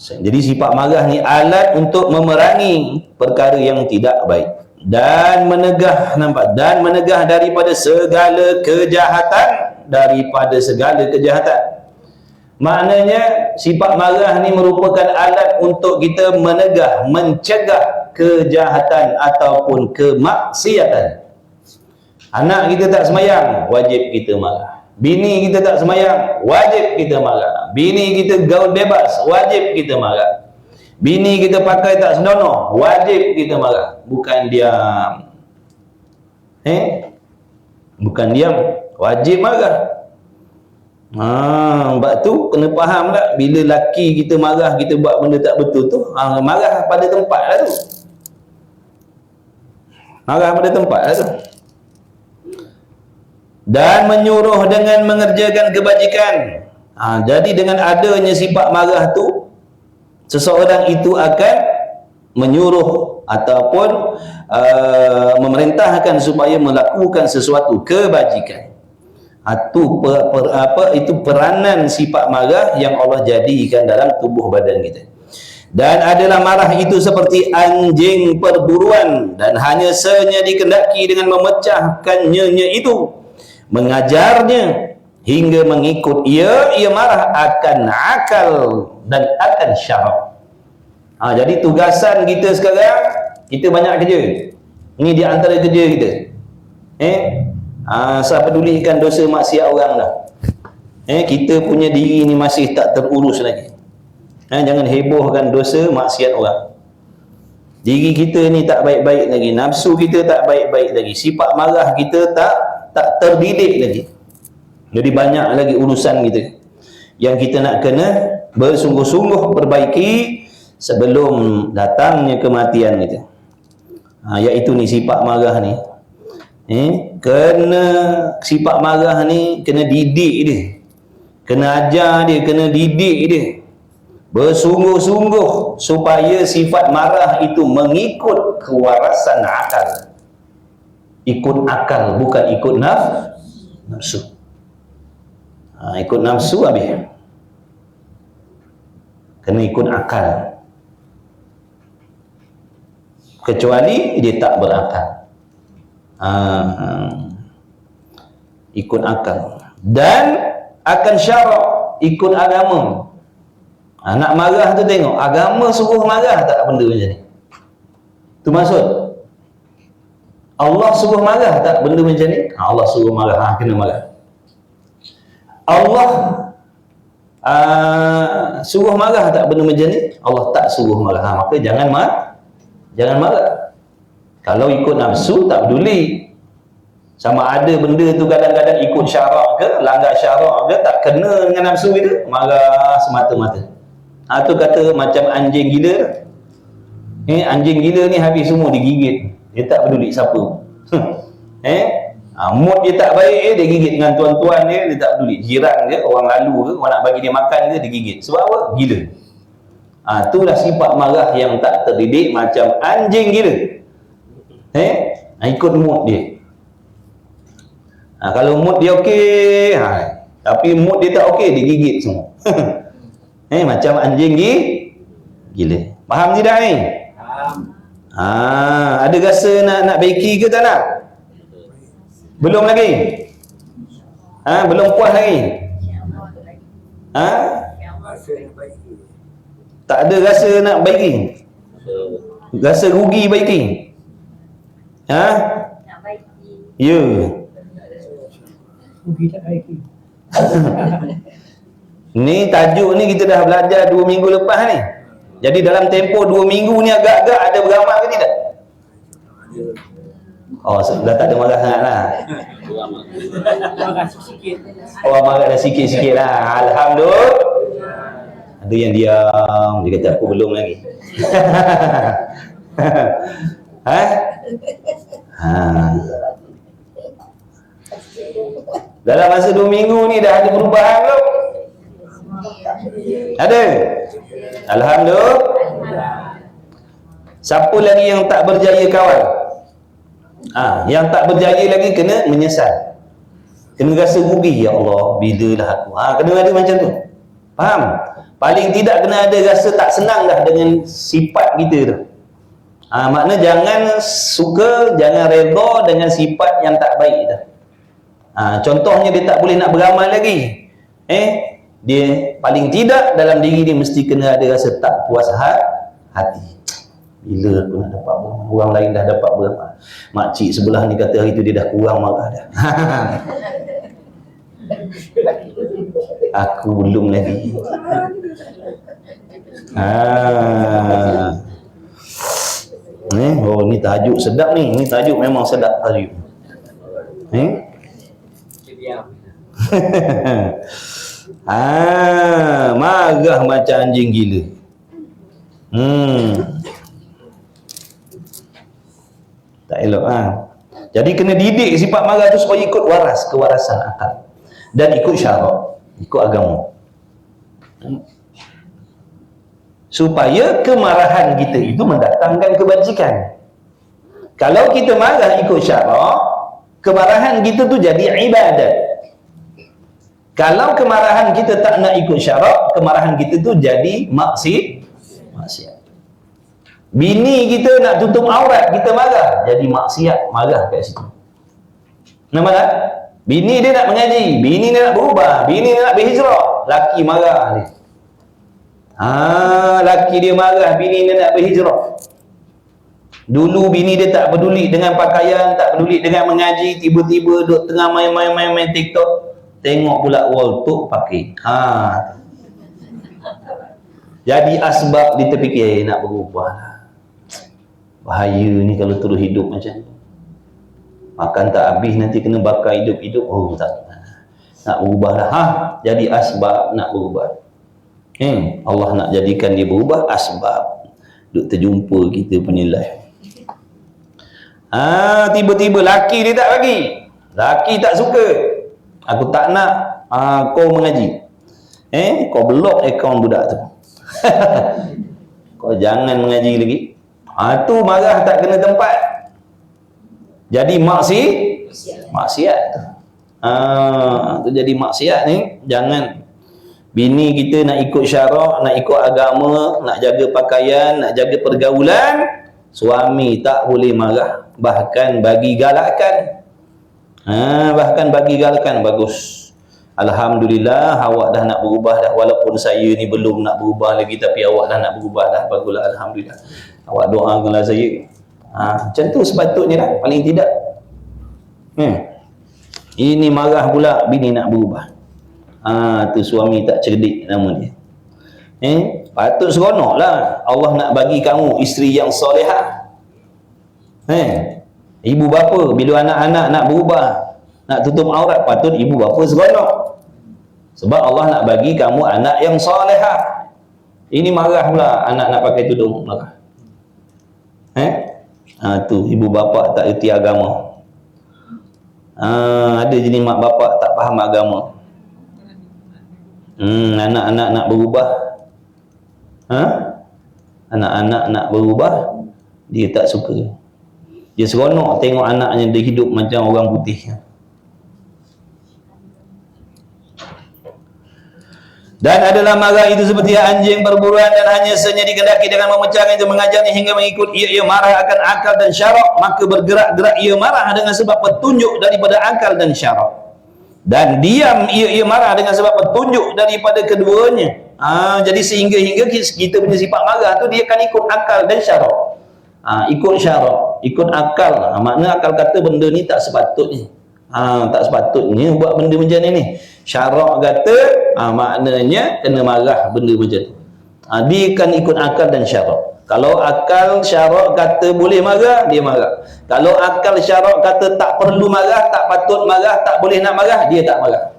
Jadi sifat marah ni alat untuk memerangi perkara yang tidak baik dan menegah, nampak, dan menegah daripada segala kejahatan, maknanya sifat marah ni merupakan alat untuk kita menegah, mencegah kejahatan ataupun kemaksiatan. Anak kita tak semayang, wajib kita marah. Bini kita tak semayang, wajib kita marah. Bini kita gaul bebas, wajib kita marah. Bini kita pakai tak senonoh, wajib kita marah. Bukan diam. Bukan diam, wajib marah. Sebab tu kena faham tak, bila laki kita marah, kita buat benda tak betul tu, marah pada tempat lah tu. Marah pada tempat lah tu. Dan menyuruh dengan mengerjakan kebajikan. Jadi dengan adanya sifat marah tu, seseorang itu akan menyuruh ataupun memerintahkan supaya melakukan sesuatu kebajikan. Itu peranan sifat marah yang Allah jadikan dalam tubuh badan kita. Dan adalah marah itu seperti anjing perburuan, dan hanya saja dikendaki dengan memecahkannya itu, mengajarnya hingga mengikut ia marah akan akal dan akan syarak. Jadi tugasan kita sekarang, kita banyak kerja. Ini di antara kerja kita. Saya pedulikan dosa maksiat orang dah. Kita punya diri ni masih tak terurus lagi. Jangan hebohkan dosa maksiat orang. Diri kita ni tak baik-baik lagi, nafsu kita tak baik-baik lagi, sifat marah kita tak terdidik lagi. Jadi banyak lagi urusan kita yang kita nak kena bersungguh-sungguh perbaiki sebelum datangnya kematian kita. Iaitu ni sifat marah ni. Kena sifat marah ni kena didik dia, kena ajar dia, kena didik dia bersungguh-sungguh supaya sifat marah itu mengikut kewarasan akal. Ikut akal, bukan ikut nafsu. Ikut nafsu habis. Kena ikut akal. Kecuali dia tak berakal. Ikut akal. Dan akan syarak, ikut agama. Nak marah tu tengok, agama suruh marah tak benda macam ni? Tu maksud. Allah suruh marah tak benda macam ni? Allah suruh marah, kena marah. Allah suruh marah tak benda macam ni? Allah tak suruh marah, maka jangan marah. Kalau ikut nafsu tak peduli. Sama ada benda tu kadang-kadang ikut syarak ke, langgar syarak ke, tak kena dengan nafsu kita, marah semata-mata. Tu kata macam anjing gila. Anjing gila ni habis semua digigit. Dia tak peduli siapa. Mood dia tak baik, dia gigit dengan tuan-tuan dia tak peduli. Jiran ke, orang lalu ke, orang nak bagi dia makan ke, dia gigit. Sebab apa? Gila. Itulah sifat marah yang tak terdidik, macam anjing gila. Ikut mood dia. Kalau mood dia okey, tapi mood dia tak okey, dia gigit semua. Macam anjing gila. Faham tidak ni? Faham. Ada rasa nak baiki ke tak nak? Belum lagi? Belum puas lagi? Tak ada rasa nak baiki? Rasa rugi baiki? Nak baiki. Ya. Rugi tak baiki. Ni tajuk ni kita dah belajar 2 minggu lepas ni. Jadi dalam tempoh 2 minggu ni agak-agak ada beramal ke tidak? Dah tak ada marah sangat lah. Marah sikit. Marah dah sikit-sikit lah. Alhamdulillah. Ada yang diam, dia kata aku belum lagi. Dalam masa 2 minggu ni dah ada perubahan belum? Ada? Alhamdulillah. Siapa lagi yang tak berjaya kawan? Yang tak berjaya lagi kena menyesal. Kena rasa rugi, ya Allah, bilalah aku. Kena ada macam tu. Faham? Paling tidak kena ada rasa tak senang dah dengan sifat kita tu. Makna jangan suka, jangan redha dengan sifat yang tak baik dah. Contohnya dia tak boleh nak beramal lagi. Dia paling tidak dalam diri dia mesti kena ada rasa tak puas hati. Bila aku nak dapat beramal, orang lain dah dapat beramal. Makcik sebelah ni kata hari tu dia dah kurang marah dah. Aku belum lagi. Oh, ni tajuk sedap ni. Ni tajuk memang sedap tajuk. Marah macam anjing gila. Tak elok. Jadi kena didik sifat marah tu supaya ikut kewarasan akal dan ikut syarak, ikut agama, supaya kemarahan kita itu mendatangkan kebajikan. Kalau kita marah ikut syarak, kemarahan kita tu jadi ibadat. Kalau kemarahan kita tak nak ikut syarak, kemarahan kita tu jadi maksiat. Bini kita nak tutup aurat, kita marah, jadi maksiat, marah kat situ. Nampak tak? Bini dia nak mengaji, bini dia nak berubah, bini dia nak berhijrah, laki marah dia. Laki dia marah, bini dia nak berhijrah. Dulu bini dia tak peduli dengan pakaian, tak peduli dengan mengaji, tiba-tiba duduk tengah main TikTok, tengok pula wall tu pakai. Jadi asbab dia terfikir nak berubah lah. Bahaya ni kalau terus hidup macam ni. Makan tak habis nanti kena bakar hidup-hidup. Oh tak. Nak berubah dah. Jadi asbab nak berubah. Allah nak jadikan dia berubah asbab. Duk terjumpa kita punya life. Tiba-tiba laki dia tak bagi. Laki tak suka. Aku tak nak kau mengaji. Kau block akaun budak tu. Kau jangan mengaji lagi. Tu marah tak kena tempat. Jadi maksiat. Tu jadi maksiat ni. Jangan. Bini kita nak ikut syarak, nak ikut agama, nak jaga pakaian, nak jaga pergaulan, suami tak boleh marah, bahkan bagi galakan. Bahkan bagi galakan. Bagus. Alhamdulillah awak dah nak berubah dah, walaupun saya ni belum nak berubah lagi, tapi awak dah nak berubah dah. Baguslah, alhamdulillah. Awak doakanlah saya. Macam tu sepatutnya dah, paling tidak. Ini marah pula bini nak berubah. Tu suami tak cerdik nama dia. Patut seronok lah Allah nak bagi kamu isteri yang solehah. Ibu bapa bila anak-anak nak berubah, nak tutup aurat, patut ibu bapa seronok. Sebab Allah nak bagi kamu anak yang solehah. Ini marah pula anak nak pakai tudung, marah. Tu ibu bapa tak erti agama. Ada jenis mak bapak tak faham agama. Anak-anak nak berubah. Anak-anak nak berubah, dia tak suka. Dia seronok tengok anaknya dia hidup macam orang putih. Dan adalah marah itu seperti anjing perburuan, dan hanya saja dikendaki dengan memecahkan itu, mengajarnya hingga mengikut ia marah akan akal dan syarak, maka bergerak-gerak ia marah dengan sebab petunjuk daripada akal dan syarak, dan diam ia marah dengan sebab petunjuk daripada keduanya. Jadi sehingga kita punya sifat marah tu dia akan ikut akal dan syarak. Ikut syarak, ikut akal. Makna akal kata benda ni tak sepatutnya. Tak sepatutnya buat benda macam ni. Syarak kata maknanya kena marah benda macam tu. Dia akan ikut akal dan syarak. Kalau akal syarak kata boleh marah, dia marah. Kalau akal syarak kata tak perlu marah, tak patut marah, tak boleh nak marah, dia tak marah.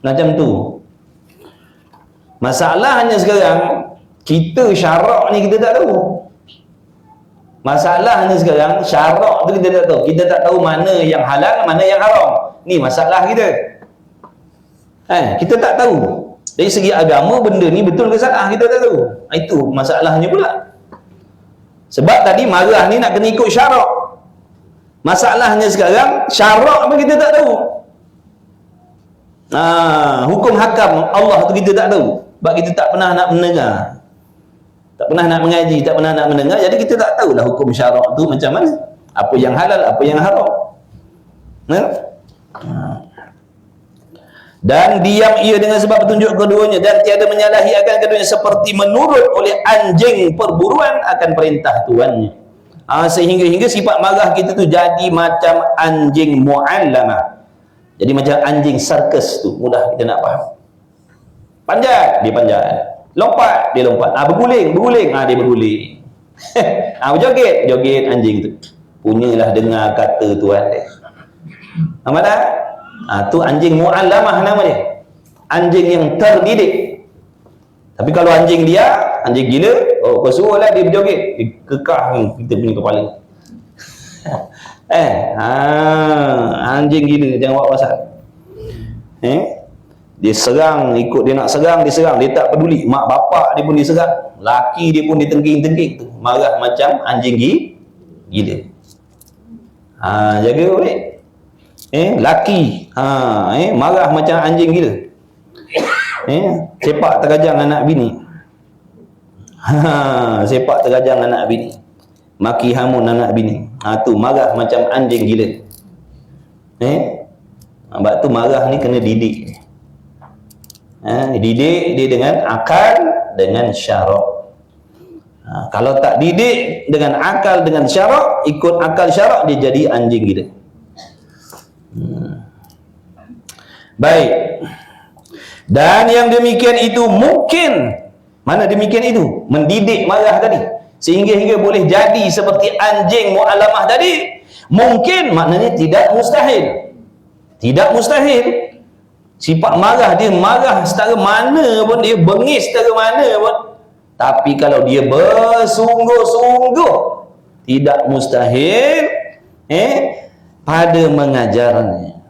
Macam tu. Masalahnya sekarang kita syarak ni kita tak tahu. Masalahnya sekarang syarak tu kita tak tahu. Kita tak tahu mana yang halal, mana yang haram. Ni masalah kita. Kita tak tahu. Dari segi agama benda ni betul ke salah kita tak tahu. Itu masalahnya pula. Sebab tadi marah ni nak kena ikut syarak. Masalahnya sekarang syarak pun kita tak tahu. Hukum hakam Allah tu kita tak tahu. Sebab kita tak pernah nak mendengar. Tak pernah nak mengaji, tak pernah nak mendengar. Jadi kita tak tahulah hukum syarak tu macam mana. Apa yang halal, apa yang haram. Dan diam ia dengan sebab petunjuk keduanya, dan tiada menyalahi akan keduanya, seperti menurut oleh anjing perburuan akan perintah tuannya. Sehingga sifat marah kita tu jadi macam anjing mu'allamah. Jadi macam anjing sarkas tu, mudah kita nak faham. Panjat, dia panjat. Lompat, dia lompat. Berguling, dia berguling. Joget anjing tu. Punyalah dengar kata tuan dia. Nampak tak? Tu anjing mu'allamah nama dia. Anjing yang terdidik. Tapi kalau anjing dia, anjing gila, kau suruhlah dia berjoget, dia kekah kita punya kepala. Anjing gila, jangan buat pasal. Dia serang, ikut dia nak serang, dia serang, dia tak peduli. Mak bapak dia pun diserang, laki dia pun ditengking-tengking tu. Marah macam anjing gila. Jaga boleh. Laki marah macam anjing gila. Sepak terkajang anak bini. Sepak terkajang anak bini. Maki hamun anak bini. Tu marah macam anjing gila. Sebab tu marah ni kena didik. Didik dia dengan akal, dengan syarak. Kalau tak didik dengan akal, dengan syarak, ikut akal syarak, dia jadi anjing gila. Baik. Dan yang demikian itu mungkin, mana demikian itu? Mendidik marah tadi, sehingga boleh jadi seperti anjing mu'allamah tadi. Mungkin maknanya tidak mustahil. Tidak mustahil. Sifat marah dia marah setara mana pun, dia bengis setara mana pun. Tapi kalau dia bersungguh-sungguh, tidak mustahil pada mengajarnya.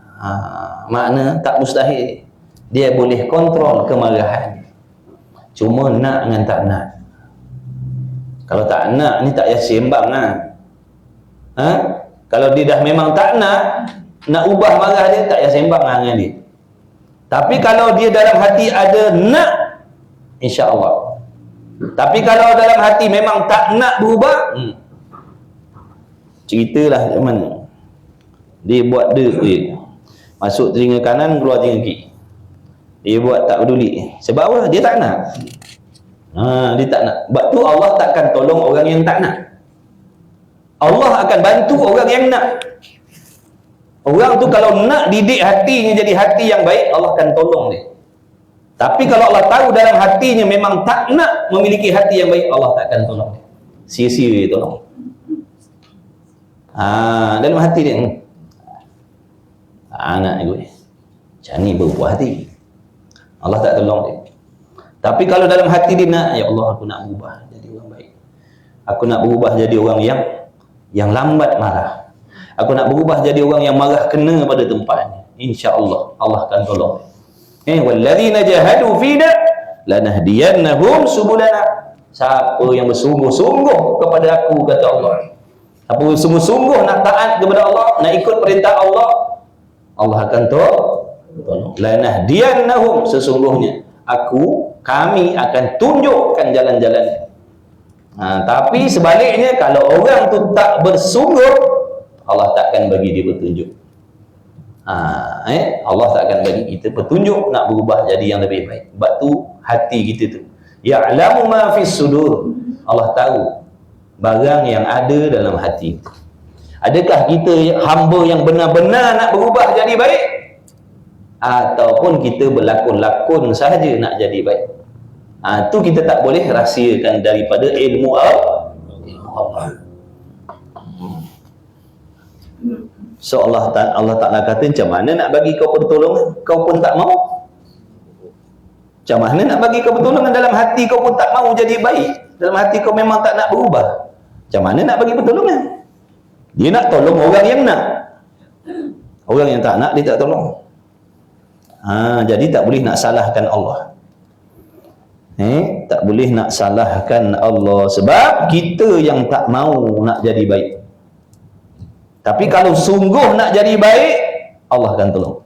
Makna tak mustahil. Dia boleh kontrol kemarahan. Cuma nak dengan tak nak. Kalau tak nak ni tak payah sembang lah. Kalau dia dah memang tak nak ubah marah dia, tak payah sembang lah dengan dia. Tapi kalau dia dalam hati ada nak, insya-Allah. Tapi kalau dalam hati memang tak nak berubah, ceritalah macam mana. Dia buat masuk telinga kanan, keluar telinga kiri. Dia buat tak peduli. Sebab apa? Dia tak nak. Dia tak nak. Sebab tu Allah takkan tolong orang yang tak nak. Allah akan bantu orang yang nak. Orang tu kalau nak didik hatinya jadi hati yang baik, Allah akan tolong dia. Tapi kalau Allah tahu dalam hatinya memang tak nak memiliki hati yang baik, Allah tak akan tolong dia. Sia-sia dia tolong. Dalam hati dia, anak gue macam ni berbuah hati, Allah tak tolong dia. Tapi kalau dalam hati dia nak, ya Allah, aku nak berubah jadi orang baik, aku nak berubah jadi orang yang lambat marah, aku nak berubah jadi orang yang marah kena pada tempatnya, insya-Allah Allah akan tolong. Walladzina jahadu fina lanahdiyannahum subulana. Siapa yang bersungguh-sungguh kepada aku, kata Allah, siapa bersungguh-sungguh nak taat kepada Allah, nak ikut perintah Allah, Allah akan tolong. Lanahdiyannahum, sesungguhnya kami akan tunjukkan jalan-jalan. Tapi sebaliknya, kalau orang tu tak bersungguh, Allah takkan bagi dia petunjuk. Allah takkan bagi kita petunjuk nak berubah jadi yang lebih baik. Sebab tu hati kita tu, ya'lamu ma fis sudur, Allah tahu barang yang ada dalam hati. Adakah kita hamba yang benar-benar nak berubah jadi baik, ataupun kita berlakon-lakon sahaja nak jadi baik? Tu kita tak boleh rahsiakan daripada ilmu Allah. So Allah Ta'ala kata, macam mana nak bagi kau pertolongan, kau pun tak mau? Macam mana nak bagi kau pertolongan dalam hati kau pun tak mau jadi baik, dalam hati kau memang tak nak berubah? Macam mana nak bagi pertolongan? Dia nak tolong orang yang nak, orang yang tak nak dia tak tolong. Jadi tak boleh nak salahkan Allah. Tak boleh nak salahkan Allah, sebab kita yang tak mau nak jadi baik. Tapi kalau sungguh nak jadi baik, Allah akan tolong.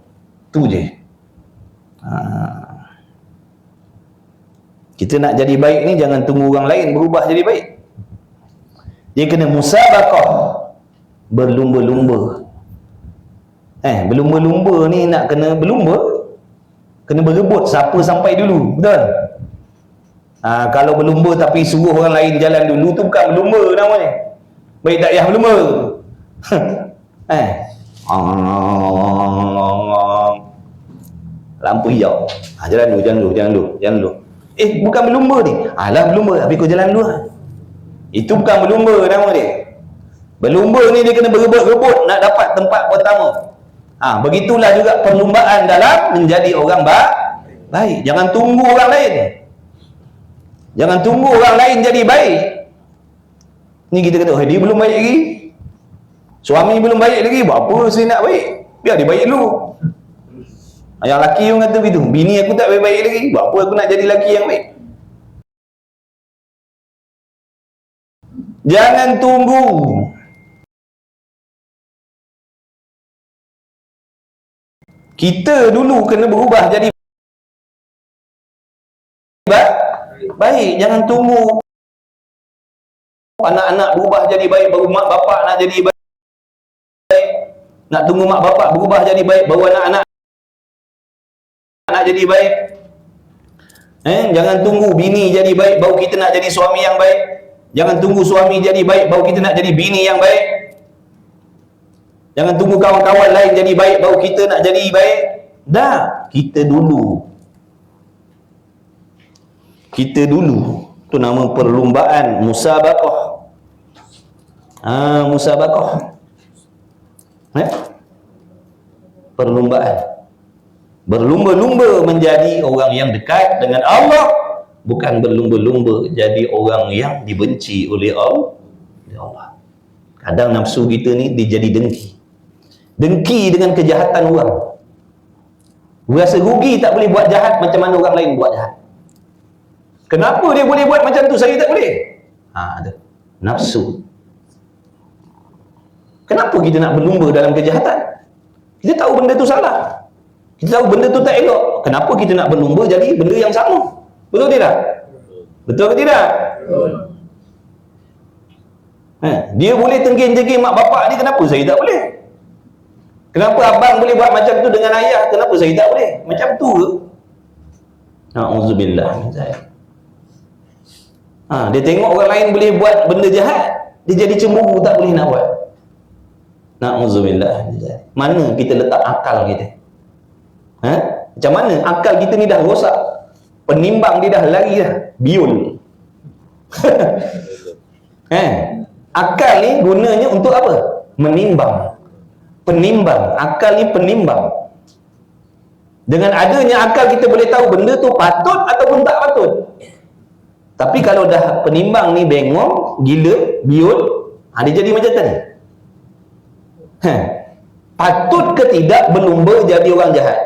Tu je. Kita nak jadi baik ni jangan tunggu orang lain berubah jadi baik. Dia kena musabaqah, berlumba-lumba. Berlumba-lumba ni nak kena berlumba, kena berebut siapa sampai dulu, betul? Kalau berlumba tapi suruh orang lain jalan dulu tu bukan berlumba namanya. Baik tak payah berlumba. Lampu hijau. Jalan dulu. Bukan berlumba ni. Alah berlumba, habis kau jalan dulu. Itu bukan berlumba nama dia. Berlumba ni dia kena berebut-rebut nak dapat tempat pertama. Begitulah juga perlumbaan dalam menjadi orang baik. Jangan tunggu orang lain. Jangan tunggu orang lain jadi baik. Ni kita kata, dia belum baik lagi. Suami belum baik lagi, buat apa saya nak baik? Biar dia baik dulu. Yang lelaki yang kata begitu, bini aku tak baik-baik lagi, buat apa aku nak jadi lelaki yang baik? Jangan tunggu. Kita dulu kena berubah jadi baik. Jangan tunggu anak-anak berubah jadi baik baru mak bapak nak jadi baik. Nak tunggu mak bapak berubah jadi baik baru anak-anak nak jadi baik. Jangan tunggu bini jadi baik baru kita nak jadi suami yang baik. Jangan tunggu suami jadi baik baru kita nak jadi bini yang baik. Jangan tunggu kawan-kawan lain jadi baik baru kita nak jadi baik. Dah, kita dulu. Tu nama perlumbaan, musabaqah. Musabaqah. Perlumbaan. Berlumba-lumba menjadi orang yang dekat dengan Allah, bukan berlumba-lumba jadi orang yang dibenci oleh Allah. Kadang nafsu kita ni dia jadi dengki dengan kejahatan orang. Rasa rugi tak boleh buat jahat macam mana orang lain buat jahat. Kenapa dia boleh buat macam tu, saya tak boleh? Nafsu. Kenapa kita nak berlumba dalam kejahatan? Kita tahu benda tu salah. Kita tahu benda tu tak elok. Kenapa kita nak berlumba jadi benda yang sama? Betul tidak? Betul ke tidak? Dia boleh tengging-tengging mak bapak dia, kenapa saya tak boleh? Kenapa abang boleh buat macam tu dengan ayah, kenapa saya tak boleh? Macam tu ke? Na'udzubillah. Dia tengok orang lain boleh buat benda jahat, dia jadi cemburu, tak boleh nak buat. Na'udzubillah. Mana kita letak akal kita? Macam mana? Akal kita ni dah rosak. Penimbang dia dah lari dah. Biul. Akal ni gunanya untuk apa? Menimbang. Penimbang. Akal ni penimbang. Dengan adanya akal kita boleh tahu benda tu patut ataupun tak patut. Tapi kalau dah penimbang ni bengong, gila, biul, dia jadi macam tadi. Patut ke tidak berlumba jadi orang jahat?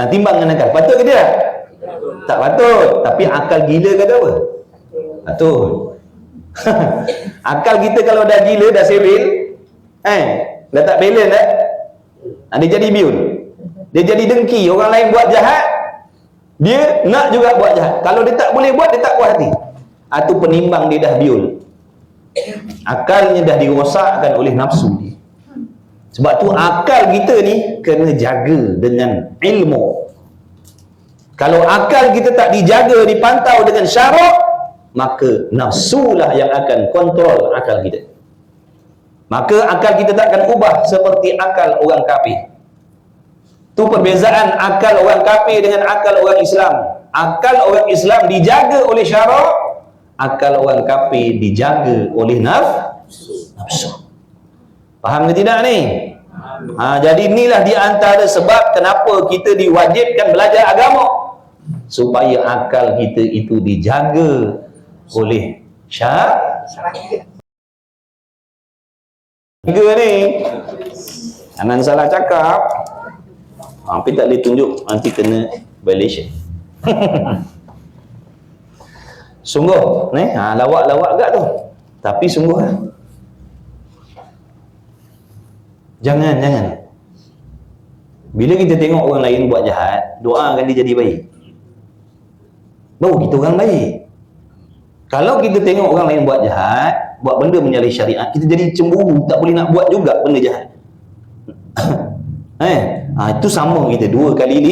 Timbang dengan akal. Patut ke tidak? Tak patut. Tapi akal gila kata apa? Patut. Akal kita kalau dah gila, dah sebil, dah tak balance dah, dia jadi biul. Dia jadi dengki. Orang lain buat jahat, dia nak juga buat jahat. Kalau dia tak boleh buat, dia tak puas hati. Itu penimbang dia dah biul. Akalnya dah dirosakkan oleh nafsu dia. Sebab tu akal kita ni kena jaga dengan ilmu. Kalau akal kita tak dijaga, dipantau dengan syarak, maka nafsulah yang akan kontrol akal kita. Maka akal kita tak akan ubah seperti akal orang kafir. Tu perbezaan akal orang kafir dengan akal orang Islam. Akal orang Islam dijaga oleh syarak, akal orang kafir dijaga oleh nafsu. Faham ke tidak ni? Jadi inilah di antara sebab kenapa kita diwajibkan belajar agama, supaya akal kita itu dijaga oleh syarak. Tiga ni jangan salah cakap. Tapi tak boleh tunjuk, nanti kena violation. Sungguh ni, lawak-lawak agak tu. Tapi sungguh Jangan. Bila kita tengok orang lain buat jahat, doakan dia jadi baik. Baru kita orang baik. Kalau kita tengok orang lain buat jahat, buat benda menyalahi syariat, kita jadi cemburu, tak boleh nak buat juga benda jahat. Itu sama kita 2 kali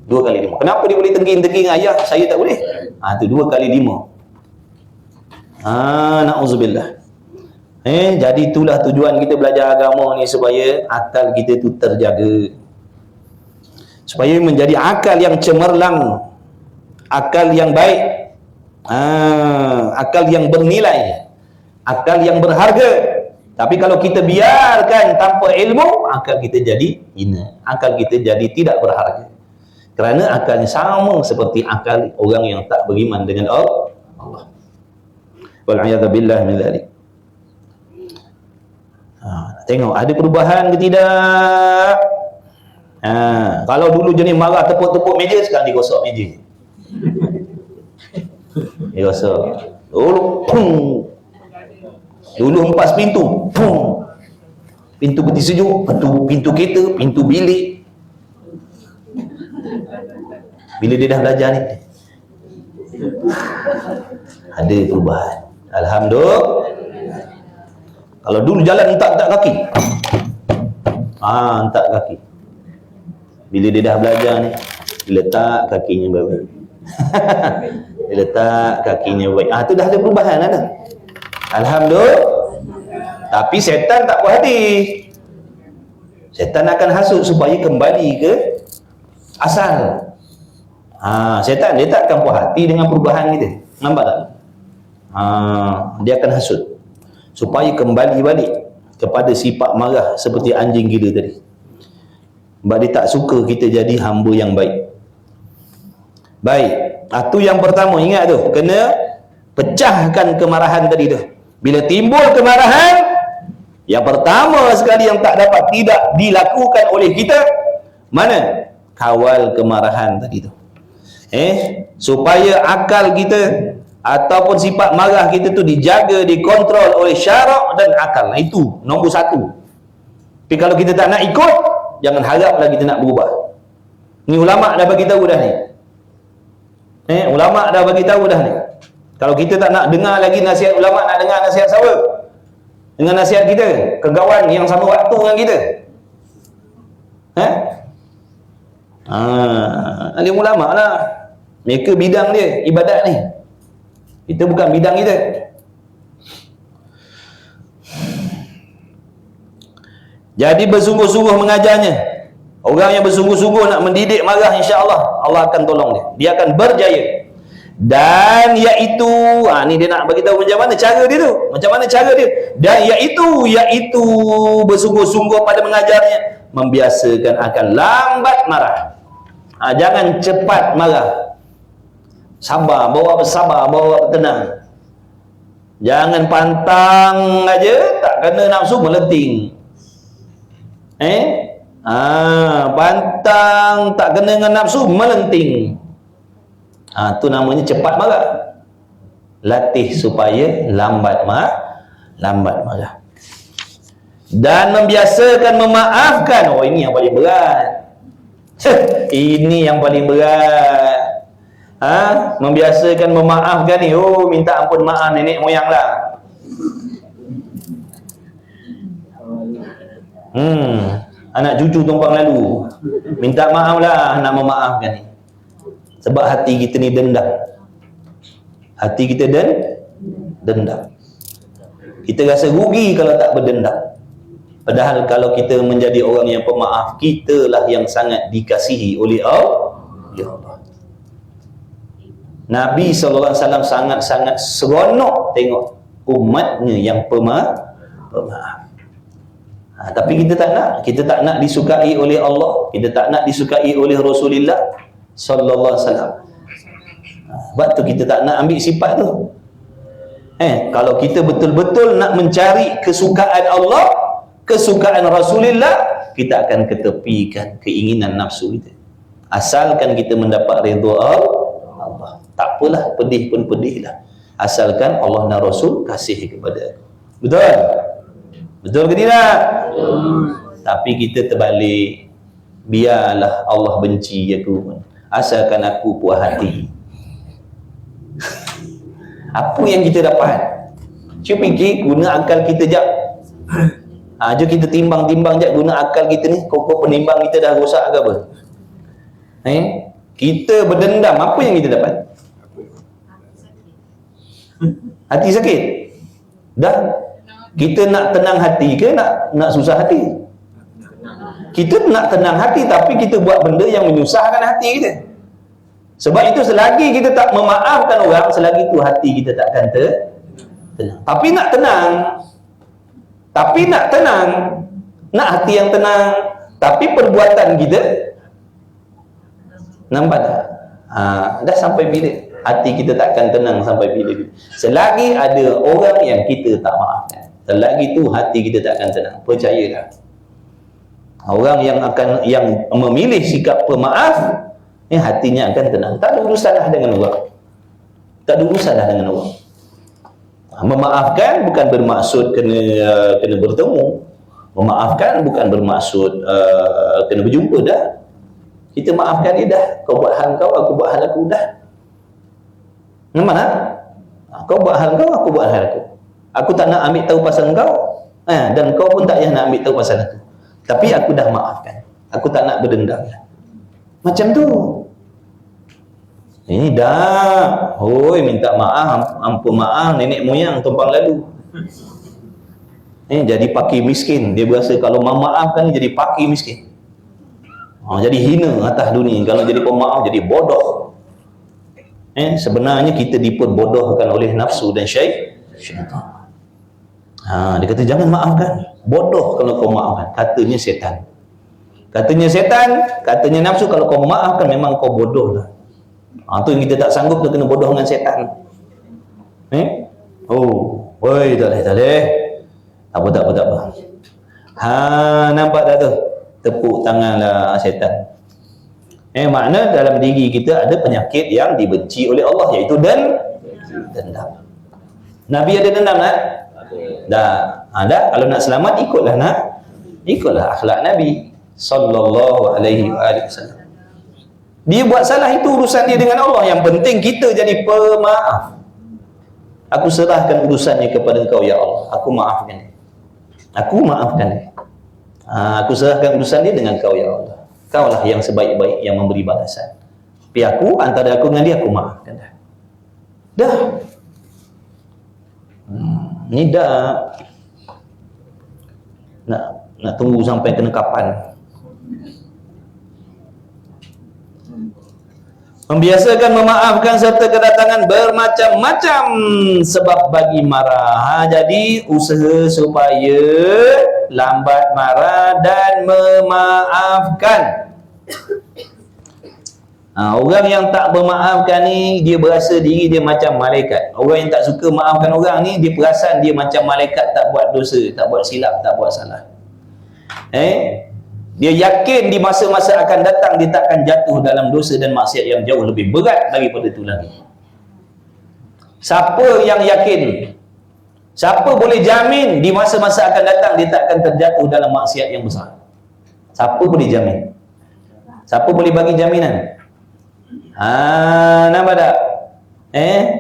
5. Kenapa dia boleh tengking-tengking ayah, saya tak boleh? Itu 2 kali 5. Na'udzubillah. Jadi itulah tujuan kita belajar agama ni, supaya akal kita tu terjaga, supaya menjadi akal yang cemerlang, akal yang baik, akal yang bernilai, akal yang berharga. Tapi kalau kita biarkan tanpa ilmu, akal kita jadi hina, akal kita jadi tidak berharga, kerana akalnya sama seperti akal orang yang tak beriman dengan Allah. Wal'iyadzubillah min dzalik. Tengok ada perubahan ke tidak? Kalau dulu jenis marah tepuk-tepuk meja, sekarang digosok meja. Digosok. Dulu hempas pintu, pintu peti sejuk, pintu kereta, pintu bilik. Bila dia dah belajar ni, ada perubahan. Alhamdulillah. Kalau dulu jalan hentak kaki, hentak kaki. Bila dia dah belajar ni, dia letak kakinya baik-baik. Dia letak kakinya baik. Tu dah ada perubahan ada. Alhamdulillah. Tapi setan tak puas hati. Setan akan hasut supaya kembali ke asal. Setan dia tak akan puas hati dengan perubahan kita. Nampak tak? Dia akan hasut supaya kembali balik kepada sifat marah seperti anjing gila tadi. Sebab dia tak suka kita jadi hamba yang baik. Baik, itu yang pertama, ingat tu, kena pecahkan kemarahan tadi tu. Bila timbul kemarahan, yang pertama sekali yang tidak dilakukan oleh kita, mana? Kawal kemarahan tadi tu. Supaya akal kita ataupun sifat marah kita tu dijaga, dikontrol oleh syarak dan akal. Itu nombor 1. Tapi kalau kita tak nak ikut, jangan haraplah kita nak berubah. Ni ulama' dah bagi tahu dah ni. Ulama' dah bagi tahu dah ni. Kalau kita tak nak dengar lagi nasihat ulama', nak dengar nasihat siapa? Dengan nasihat kita, kawan yang sama waktu dengan kita. Alim ulama' lah. Mereka bidang dia, ibadat ni. Kita bukan bidang kita. Jadi bersungguh-sungguh mengajarnya. Orang yang bersungguh-sungguh nak mendidik marah, insya-Allah Allah akan tolong dia. Dia akan berjaya. Dan iaitu, ni dia nak bagi tahu macam mana cara dia tu. Macam mana cara dia? Dan iaitu bersungguh-sungguh pada mengajarnya, membiasakan akan lambat marah. Jangan cepat marah. Sabar, bawa bersabar, bawa tenang. Jangan pantang aja, tak kena nafsu melenting. Pantang tak kena dengan nafsu melenting. Tu namanya cepat marah. Latih supaya lambat marah. Dan membiasakan memaafkan. Ini yang paling berat. Ini yang paling berat. Membiasakan memaafkan ni. Minta ampun maaf nenek moyang lah. Anak cucu tumpang lalu, minta maaf lah, nak memaafkan ni. Sebab hati kita ni dendam. Hati kita dendam. Kita rasa rugi kalau tak berdendam. Padahal kalau kita menjadi orang yang pemaaf, kitalah yang sangat dikasihi oleh Allah. Nabi SAW sangat-sangat seronok tengok umatnya yang pemaaf. Tapi kita tak nak disukai oleh Allah, kita tak nak disukai oleh Rasulullah sallallahu alaihi wasallam. Sebab tu kita tak nak ambil sifat tu. Kalau kita betul-betul nak mencari kesukaan Allah, kesukaan Rasulullah, kita akan ketepikan keinginan nafsu kita. Asalkan kita mendapat redha Allah. Tak apalah, pedih pun pedihlah. Asalkan Allah dan Rasul kasih kepada aku. Betul? Betul ke tidak? Tapi kita terbalik. biarlah Allah benci aku pun, asalkan aku puas hati. Apa yang kita dapat? Cuba fikir, guna akal kita jap. Jom kita timbang-timbang jap, guna akal kita ni. Kau penimbang kita dah rosak ke apa? Kita berdendam, apa yang kita dapat? Hati sakit. Dah. Kita nak tenang hati ke nak susah hati? Kita nak tenang hati, tapi kita buat benda yang menyusahkan hati kita. Sebab itu selagi kita tak memaafkan orang, selagi itu hati kita takkan tenang. Tapi nak tenang, nak hati yang tenang, tapi perbuatan kita, nampak tak? Dah sampai bila? Hati kita takkan tenang sampai bila? Selagi ada orang yang kita tak maafkan, selagi itu hati kita takkan tenang. Percayalah, orang yang memilih sikap pemaaf, hatinya akan tenang. Tak ada urusanlah dengan orang. Tak ada urusanlah dengan orang. Memaafkan bukan bermaksud kena bertemu. Memaafkan bukan bermaksud kena berjumpa dah. Kita maafkan dia dah. Kau buat hal kau, aku buat hal aku dah. Nampak tak? Kau buat hal kau, aku buat hal aku. Aku tak nak ambil tahu pasal kau, dan kau pun tak payah nak ambil tahu pasal aku. Tapi aku dah maafkan. Aku tak nak berdendam. Macam tu. Ini dah, hoi minta maaf, ampun maaf nenek moyang tumpang lalu. Jadi pakir miskin. Dia berasa kalau memaafkan jadi pakir miskin. Jadi hina atas dunia. Kalau jadi pemaaf jadi bodoh. Sebenarnya kita diperbodohkan oleh nafsu dan syaitan. Dia kata jangan maafkan. Bodoh kalau kau maafkan. Katanya setan. Katanya nafsu, kalau kau maafkan memang kau bodoh lah. Tu yang kita tak sanggup, tu kena bodoh dengan setan. Woi, tak boleh. Tak apa. Nampak tak tu? Tepuk tanganlah setan. Makna dalam diri kita ada penyakit yang dibenci oleh Allah, iaitu dendam. Nabi ada dendam tak? Dah. Kalau nak selamat, ikutlah akhlak Nabi sallallahu alaihi wasallam. Dia buat salah, itu urusan dia dengan Allah. Yang penting kita jadi pemaaf. Aku serahkan urusannya kepada Engkau ya Allah. Aku maafkan dia. Aku serahkan urusan dia dengan Kau ya Allah. Kau lah yang sebaik-baik yang memberi balasan. Tapi aku, antara aku dengan dia, aku maafkan dah. Ni dah nak tunggu sampai kena kapan? Membiasakan memaafkan serta kedatangan bermacam-macam sebab bagi marah. Jadi usaha supaya lambat marah dan memaafkan. Orang yang tak memaafkan ni, dia berasa diri dia macam malaikat. Orang yang tak suka maafkan orang ni, dia perasan dia macam malaikat, tak buat dosa, tak buat silap, tak buat salah. Dia yakin di masa-masa akan datang dia tak akan jatuh dalam dosa dan maksiat yang jauh lebih berat daripada itu lagi. Siapa yang yakin? Siapa boleh jamin di masa-masa akan datang dia tak akan terjatuh dalam maksiat yang besar? Siapa boleh jamin? Siapa boleh bagi jaminan? Nampak tak?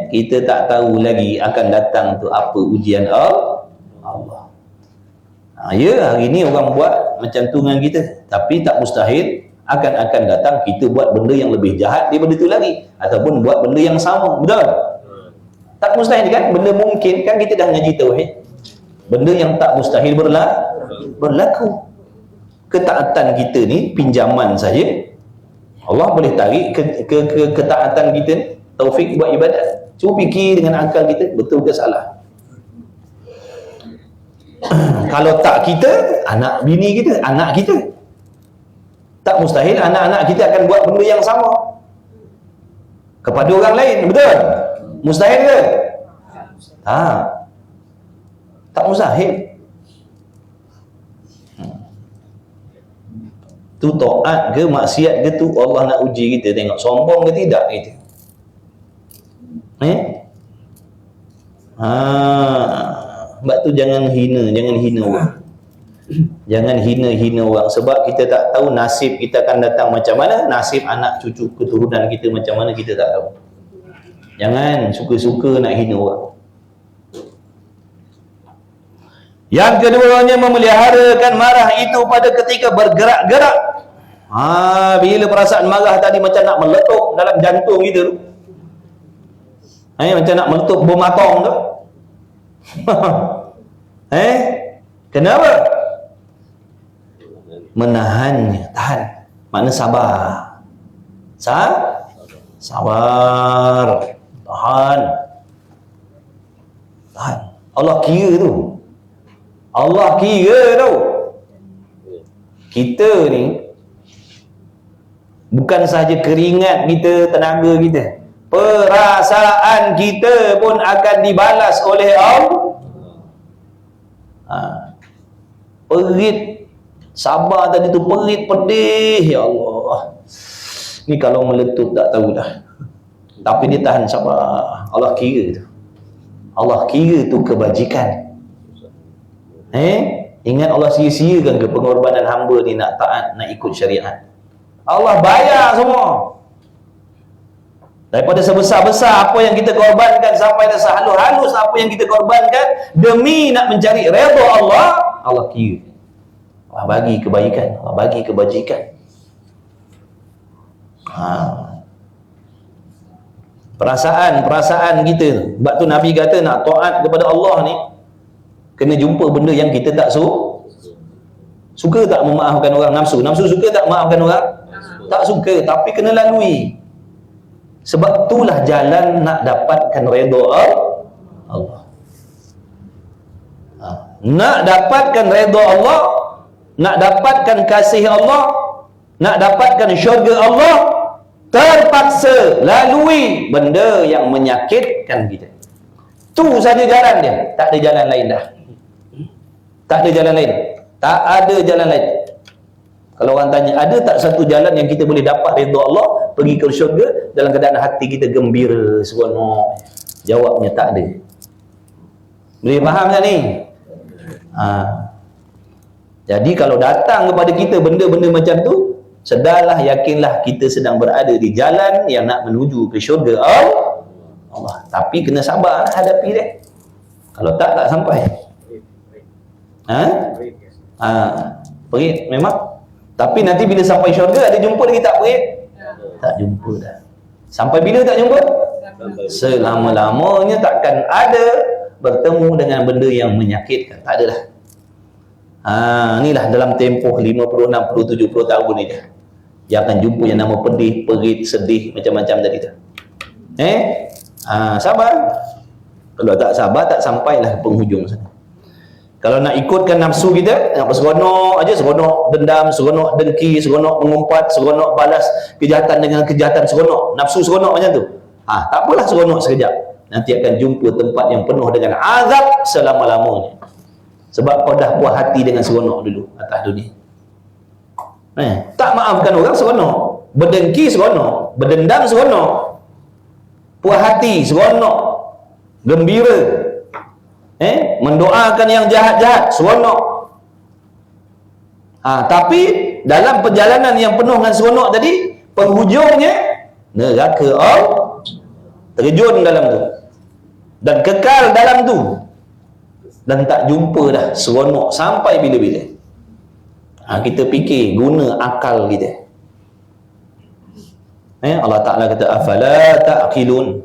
Kita tak tahu lagi akan datang tu apa ujian Allah. Hari ni orang buat macam tu dengan kita, tapi tak mustahil akan datang kita buat benda yang lebih jahat daripada itu lagi, ataupun buat benda yang sama. Betul? Tak mustahil kan? Benda mungkin kan, kita dah ngaji tauhid. Benda yang tak mustahil berlaku. Ketaatan kita ni pinjaman saja. Allah boleh tarik ke ketaatan kita ni, taufik buat ibadat. Cuba fikir dengan akal kita, betul ke salah? Kalau tak kita, anak bini kita, anak kita, tak mustahil anak-anak kita akan buat benda yang sama kepada orang lain. Betul? Mustahil ke? Tak mustahil. Tu taat ke maksiat ke, tu Allah nak uji kita, tengok sombong ke tidak kita. Sebab tu jangan hina orang. Jangan hina-hina orang, sebab kita tak tahu nasib kita akan datang macam mana, nasib anak cucu keturunan kita macam mana, kita tak tahu. Jangan suka-suka nak hina orang. Yang keduanya, memeliharakan marah itu pada ketika bergerak-gerak. Bila perasaan marah tadi macam nak meletup dalam jantung kita tu, macam nak meletup bom atom tu. Kenapa? Menahannya, tahan. Makna sabar. Sabar. Tahan. Allah kira tu. Allah kira tu. Kita ni bukan sahaja keringat kita, tenaga kita, perasaan kita pun akan dibalas oleh Allah. Perit, sabar tadi tu perit, pedih, ya Allah. Ni kalau meletup tak tahu dah. Tapi dia tahan sabar. Allah kira tu. Allah kira tu kebajikan. Ingat Allah sia-siakan ke pengorbanan hamba ni nak taat, nak ikut syariat? Allah bayar semua. Daripada sebesar-besar apa yang kita korbankan sampai sehalus-halus apa yang kita korbankan demi nak mencari redha Allah, Allah kira. Allah bagi kebaikan, Allah bagi kebajikan. Perasaan kita. Sebab tu Nabi kata nak taat kepada Allah ni kena jumpa benda yang kita tak suka. Tak memaafkan orang, nafsu suka tak memaafkan orang? Tak suka, tapi kena lalui. Sebab itulah jalan nak dapatkan redha Allah. Nak dapatkan redha Allah, nak dapatkan kasih Allah, nak dapatkan syurga Allah, terpaksa lalui benda yang menyakitkan kita. Tu saja jalan dia, tak ada jalan lain dah. Tak ada jalan lain. Tak ada jalan lain. Kalau orang tanya, ada tak satu jalan yang kita boleh dapat redha Allah, pergi ke syurga dalam keadaan hati kita gembira, seronok? Jawabnya tak ada. Boleh faham tak ni? Jadi kalau datang kepada kita benda-benda macam tu, sedarlah, yakinlah kita sedang berada di jalan yang nak menuju ke syurga Allah. Tapi kena sabar hadapi dia. Kalau tak sampai. Perit memang. Tapi nanti bila sampai syurga, ada jumpa lagi tak perit? Tak jumpa dah. Sampai bila tak jumpa? Selama-lamanya takkan ada bertemu dengan benda yang menyakitkan. Tak adalah. Inilah dalam tempoh 50, 60, 70 tahun ni dah. Yang akan jumpa yang nama pedih, perit, sedih, macam-macam tadi tu. Sabar. Kalau tak sabar, tak sampailah ke penghujung sana. Kalau nak ikutkan nafsu kita, nak seronok aja, seronok dendam, seronok dengki, seronok mengumpat, seronok balas kejahatan dengan kejahatan, seronok. Nafsu seronok macam tu. Tak apalah seronok sekejap. Nanti akan jumpa tempat yang penuh dengan azab selama-lamanya. Sebab kau dah puas hati dengan seronok dulu atas dunia. Tak maafkan orang seronok, berdengki seronok, berdendam seronok, puas hati seronok, gembira, mendoakan yang jahat-jahat seronok. Tapi dalam perjalanan yang penuh dengan seronok tadi, penghujungnya neraka terjun dalam tu dan kekal dalam tu, dan tak jumpa dah seronok sampai bila-bila. Kita fikir, guna akal kita. Allah Ta'ala kata, afala ta'qilun,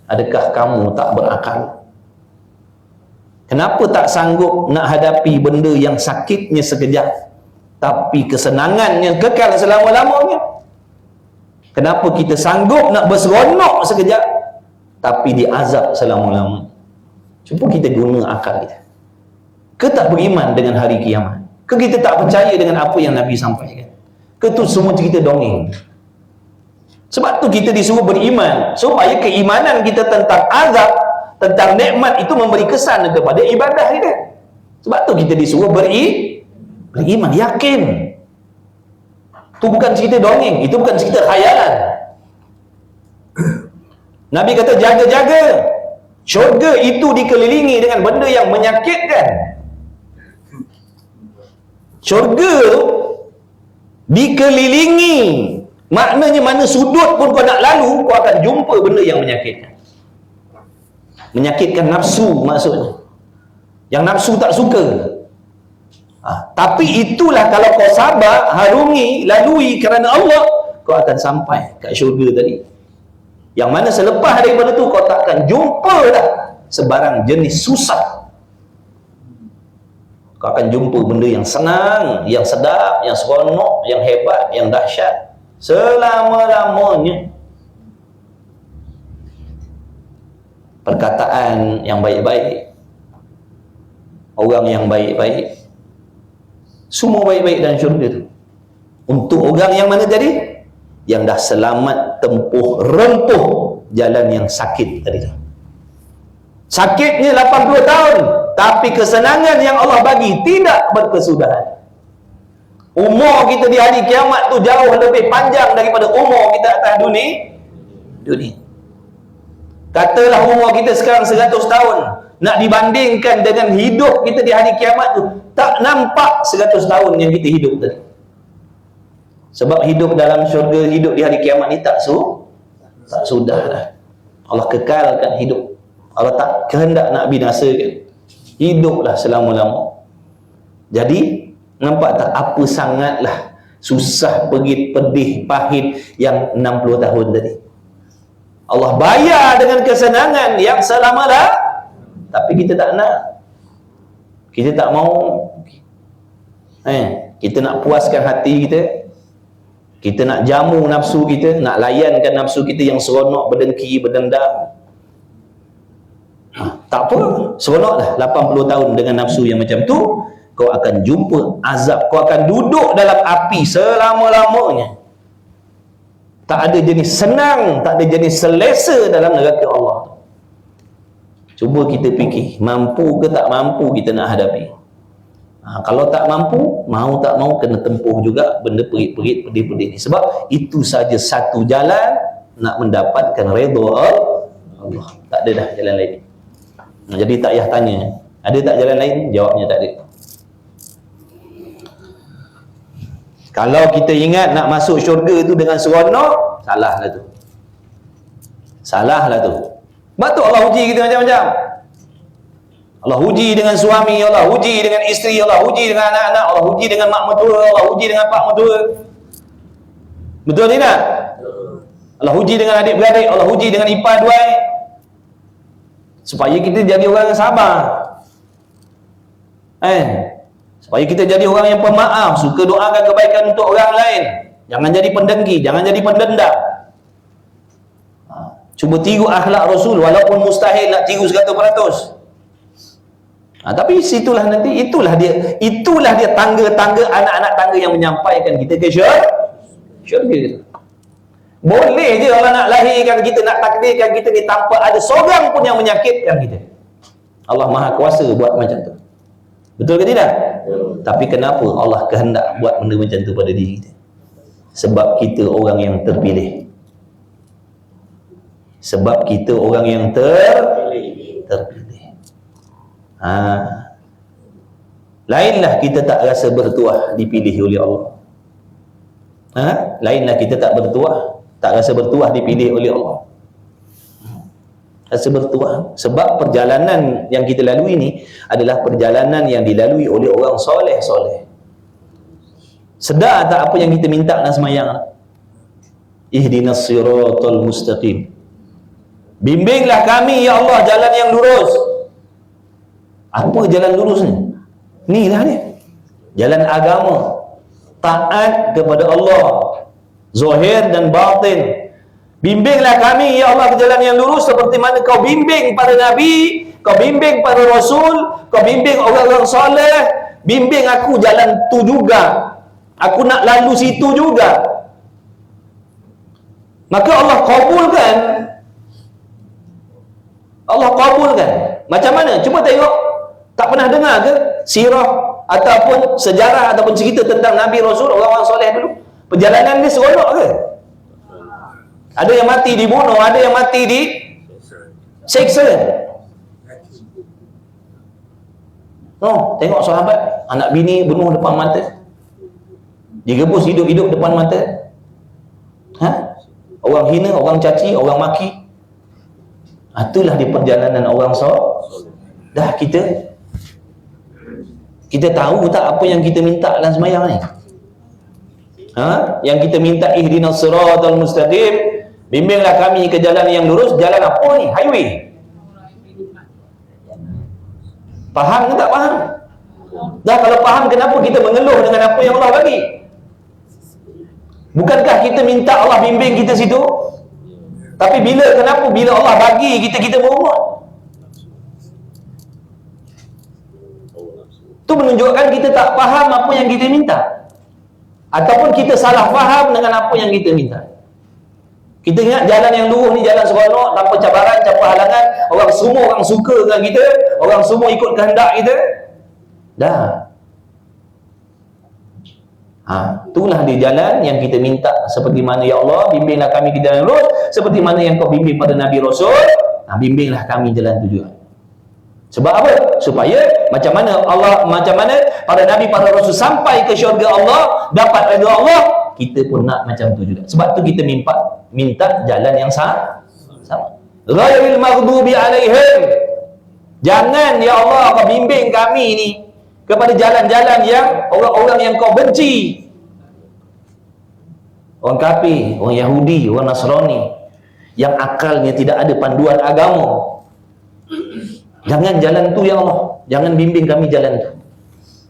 adakah kamu tak berakal? Kenapa tak sanggup nak hadapi benda yang sakitnya sekejap tapi kesenangannya kekal selama-lamanya? Kenapa kita sanggup nak berseronok sekejap tapi diazab selama-lamanya? Cuba kita guna akal kita. Ke tak beriman dengan hari kiamat? Ke kita tak percaya dengan apa yang Nabi sampaikan? Ke tu semua cerita dongeng? Sebab tu kita disuruh beriman, supaya keimanan kita tentang azab, tentang nikmat itu memberi kesan kepada ibadah kita. Sebab tu kita disuruh beriman, yakin. Itu bukan cerita dongeng, itu bukan cerita khayalan. Nabi kata jaga-jaga. Syurga itu dikelilingi dengan benda yang menyakitkan. Syurga dikelilingi, maknanya mana sudut pun kau nak lalu, kau akan jumpa benda yang menyakitkan. Menyakitkan nafsu maksudnya, yang nafsu tak suka. Tapi itulah kalau kau sabar, harungi, lalui kerana Allah, kau akan sampai kat syurga tadi. Yang mana selepas daripada tu kau takkan jumpa dah sebarang jenis susah. Kau akan jumpa benda yang senang, yang sedap, yang seronok, yang hebat, yang dahsyat selama-lamanya. Perkataan yang baik-baik, orang yang baik-baik, semua baik-baik dalam syurga tu. Untuk orang yang mana jadi? Yang dah selamat rempuh jalan yang sakit tadi tu. Sakitnya 80 tahun, tapi kesenangan yang Allah bagi tidak berkesudahan. Umur kita di hari kiamat tu jauh lebih panjang daripada umur kita atas dunia. Katalah umur kita sekarang 100 tahun, nak dibandingkan dengan hidup kita di hari kiamat tu, tak nampak 100 tahun yang kita hidup tadi. Sebab hidup dalam syurga, hidup di hari kiamat ni tak sudah dah. Allah kekalkan hidup. Allah tak kehendak nak binasakan. Hiduplah selama-lama. Jadi nampak tak apa sangatlah susah, pedih, pahit yang 60 tahun tadi. Allah bayar dengan kesenangan yang selama-lamanya. Tapi kita tak nak. Kita tak mau. Kita nak puaskan hati kita. Kita nak jamu nafsu kita, nak layankan nafsu kita yang seronok, berdengki, berdendam. Tak apa, seronoklah 80 tahun dengan nafsu yang macam tu. Kau akan jumpa azab, kau akan duduk dalam api selama-lamanya. Tak ada jenis senang, tak ada jenis selesa dalam neraka Allah. Cuba kita fikir, mampu ke tak mampu kita nak hadapi. Kalau tak mampu, mau tak mau kena tempuh juga benda perit-perit, pedih-pedih ni. Sebab itu saja satu jalan nak mendapatkan redha Allah. Tak ada dah jalan lain. Jadi tak payah tanya, ada tak jalan lain? Jawabnya tak ada. Kalau kita ingat nak masuk syurga tu dengan seronok, salahlah tu. Salahlah tu. Sebab tu Allah uji kita macam-macam. Allah uji dengan suami, Allah uji dengan isteri, Allah uji dengan anak-anak, Allah uji dengan mak mertua, Allah uji dengan pak mertua. Betul tidak? Allah uji dengan adik-beradik, Allah uji dengan ipar duai. Supaya kita jadi orang yang sabar. Supaya kita jadi orang yang pemaaf, suka doakan kebaikan untuk orang lain. Jangan jadi pendengki, jangan jadi pendendam. Cuba tiru akhlak Rasul, walaupun mustahil nak tiru 100%. Tapi situlah nanti, itulah dia tangga-tangga, anak-anak tangga yang menyampaikan kita ke syurga. Boleh je Allah nak lahirkan kita, nak takdirkan kita ni tanpa ada seorang pun yang menyakitkan kita. Allah Maha Kuasa buat macam tu. Betul ke tidak? Tapi kenapa Allah kehendak buat benda macam tu pada diri kita? Sebab kita orang yang terpilih. Sebab kita orang yang terpilih. Lainlah kita tak rasa bertuah dipilih oleh Allah. Lainlah kita tak rasa bertuah dipilih oleh Allah. Rasa bertuah sebab perjalanan yang kita lalui ni adalah perjalanan yang dilalui oleh orang soleh-soleh. Sedar tak apa yang kita minta dalam semayang? Ihdinas siratal mustaqim. Bimbinglah kami ya Allah jalan yang lurus. Apa jalan lurus ni? Inilah dia. Jalan agama. Taat kepada Allah. Zahir dan batin. Bimbinglah kami ya Allah ke jalan yang lurus seperti mana kau bimbing para Nabi, kau bimbing para Rasul, kau bimbing orang-orang soleh. Bimbing aku jalan tu juga. Aku nak lalu situ juga. Maka Allah kabulkan. Allah kabulkan. Macam mana? Cuba tengok. Tak pernah dengar ke sirah ataupun sejarah ataupun cerita tentang Nabi Rasul, orang-orang soleh dulu? Perjalanan dia seronok ke? Ada yang mati dibunuh, ada yang mati diseksa. Oh, tengok sahabat, anak bini bunuh depan mata. Digebus hidup-hidup depan mata. Orang hina, orang caci, orang maki. Itulah di perjalanan orang dah kita tahu tak apa yang kita minta dalam sembahyang ni? Yang kita minta ihdinas siratal mustaqim, bimbinglah kami ke jalan yang lurus. Jalan apa ni? Highway. Faham ke tak faham? Dah kalau faham, kenapa kita mengeluh dengan apa yang Allah bagi? Bukankah kita minta Allah bimbing kita situ? Tapi kenapa bila Allah bagi kita berumur? Itu menunjukkan kita tak faham apa yang kita minta, ataupun kita salah faham dengan apa yang kita minta. Kita ingat jalan yang lurus ni jalan seronok, tanpa cabaran, tanpa halangan, orang suka dengan kita, orang semua ikut kehendak kita. Dah. Itulah di jalan yang kita minta, seperti mana ya Allah bimbinglah kami ke jalan lurus, seperti mana yang kau bimbing pada Nabi Rasul. Bimbinglah kami jalan tujuan. Sebab apa? Supaya macam mana para Nabi, para Rasul sampai ke syurga Allah, dapat redha Allah, kita pun nak macam tu juga. Sebab tu kita minta jalan yang sama. Ghairil maghdubi alaihim. Jangan ya Allah kau bimbing kami ni kepada jalan-jalan yang orang-orang yang kau benci. Orang kafir, orang Yahudi, orang Nasrani yang akalnya tidak ada panduan agama. Jangan jalan tu ya Allah. Jangan bimbing kami jalan tu.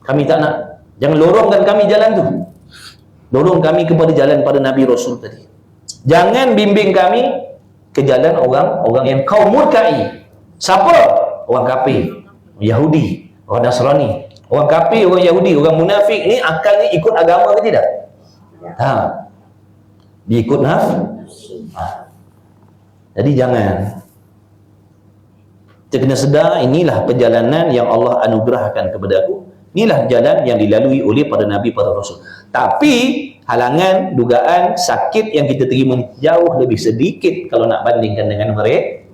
Kami tak nak. Jangan lorongkan kami jalan tu. Dorong kami kepada jalan pada Nabi Rasul tadi. Jangan bimbing kami ke jalan orang-orang yang kau murkai. Siapa? Orang kafir, Yahudi, orang Nasrani. Orang kafir, orang Yahudi, orang munafik ni akalnya ikut agama ke tidak? Dia ikut Jadi jangan. Kita kena sedar, inilah perjalanan yang Allah anugerahkan kepada aku. Inilah jalan yang dilalui oleh para Nabi, para Rasul. Tapi halangan, dugaan, sakit yang kita terima jauh lebih sedikit kalau nak bandingkan dengan mereka.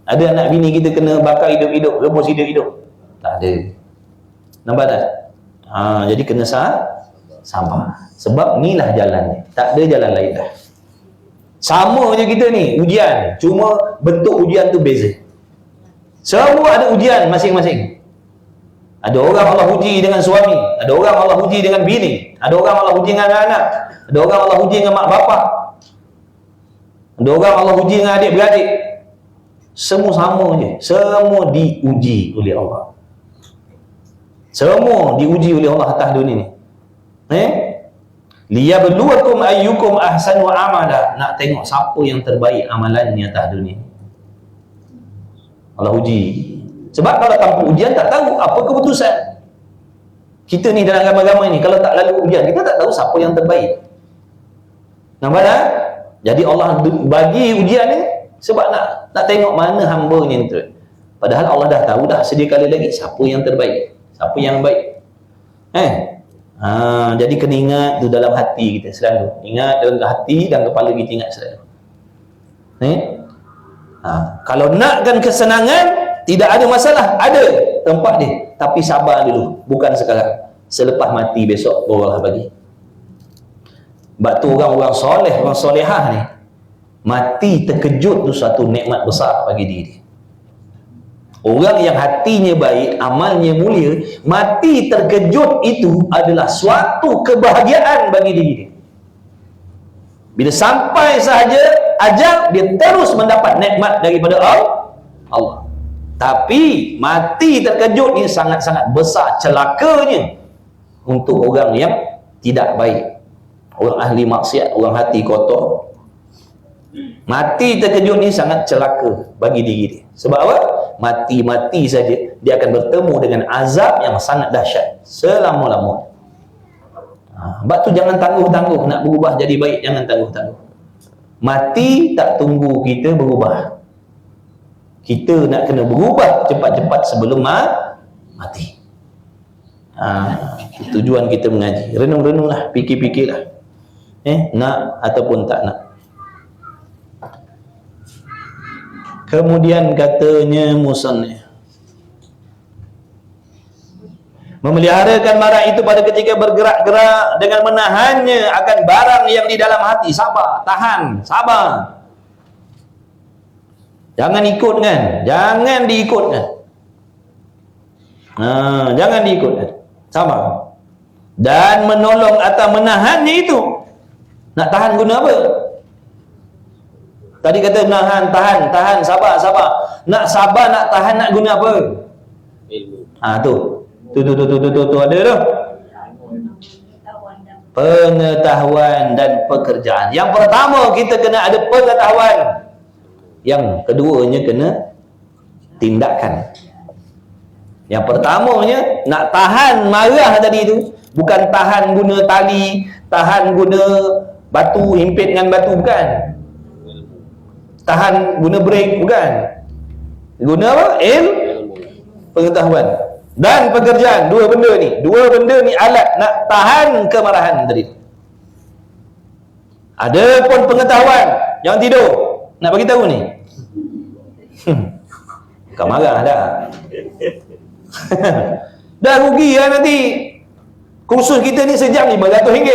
Ada anak bini kita kena bakar hidup-hidup, rebus hidup-hidup? Tak ada. Nampak tak? Jadi kena sabar. Sebab inilah jalannya. Tak ada jalan lain dah. Sama je kita ni, ujian. Cuma bentuk ujian tu beza. Semua ada ujian masing-masing. Ada orang Allah uji dengan suami, ada orang Allah uji dengan bini, ada orang Allah uji dengan anak, ada orang Allah uji dengan mak bapak, ada orang Allah uji dengan adik-beradik. Semua sama je. Semua diuji oleh Allah. Semua diuji oleh Allah atas dunia ni. Liyabluwakum ayyukum ahsanu amala. Nak tengok siapa yang terbaik amalannya atas dunia. Allah uji. Sebab kalau tanpa ujian tak tahu apa keputusan. Kita ni dalam agama-agama ni kalau tak lalu ujian, kita tak tahu siapa yang terbaik. Nampak tak? Jadi Allah bagi ujian ni sebab nak tengok mana hamba-Nya tu. Padahal Allah dah tahu dah sedia kala lagi siapa yang terbaik, siapa yang baik. Jadi kena ingat tu dalam hati kita selalu. Ingat dalam hati dan kepala kita ingat selalu. Kalau nakkan kesenangan, tidak ada masalah, ada tempat dia. Tapi sabar dulu, bukan sekarang. Selepas mati besok baru Allah bagi. Sebab tu orang-orang soleh, orang solehah ni, mati terkejut tu satu nikmat besar bagi diri. Orang yang hatinya baik, amalnya mulia, mati terkejut itu adalah suatu kebahagiaan bagi diri dia. Bila sampai sahaja ajal, dia terus mendapat nikmat daripada Allah. Tapi mati terkejut ni sangat-sangat besar celakanya untuk orang yang tidak baik, orang ahli maksiat, orang hati kotor. Mati terkejut ni sangat celaka bagi diri dia. Sebab apa? Mati-mati saja dia akan bertemu dengan azab yang sangat dahsyat selama-lamanya. Sebab tu jangan tangguh-tangguh nak berubah jadi baik, jangan tangguh-tangguh. Mati tak tunggu kita berubah. Kita nak kena berubah cepat-cepat sebelum mati. Tujuan kita mengaji. Renung-renunglah, fikir-fikirlah. Nak ataupun tak nak. Kemudian katanya musannif, Memeliharakan marah itu pada ketika bergerak-gerak dengan menahannya akan barang yang di dalam hati. Sabar, tahan, sabar. Jangan ikutkan, jangan diikutkan. Jangan diikutkan. Sabar. Dan menolong atau menahannya itu. Nak tahan guna apa? Tadi kata menahan, tahan, sabar. Nak sabar, nak tahan, nak guna apa? Ilmu. Tu ada tu. Pengetahuan dan pekerjaan. Yang pertama kita kena ada pengetahuan. Yang keduanya kena tindakan. Yang pertamanya nak tahan marah tadi tu, bukan tahan guna tali, tahan guna batu, himpit dengan batu, bukan. Tahan guna brek, bukan. Guna apa? Pengetahuan dan pekerjaan. Dua benda ni alat nak tahan kemarahan tadi. Ada pun pengetahuan, jangan tidur. Nak bagi tahu ni. Kau marah dah. Dah rugi lah nanti. Kursus kita ni sejam RM500.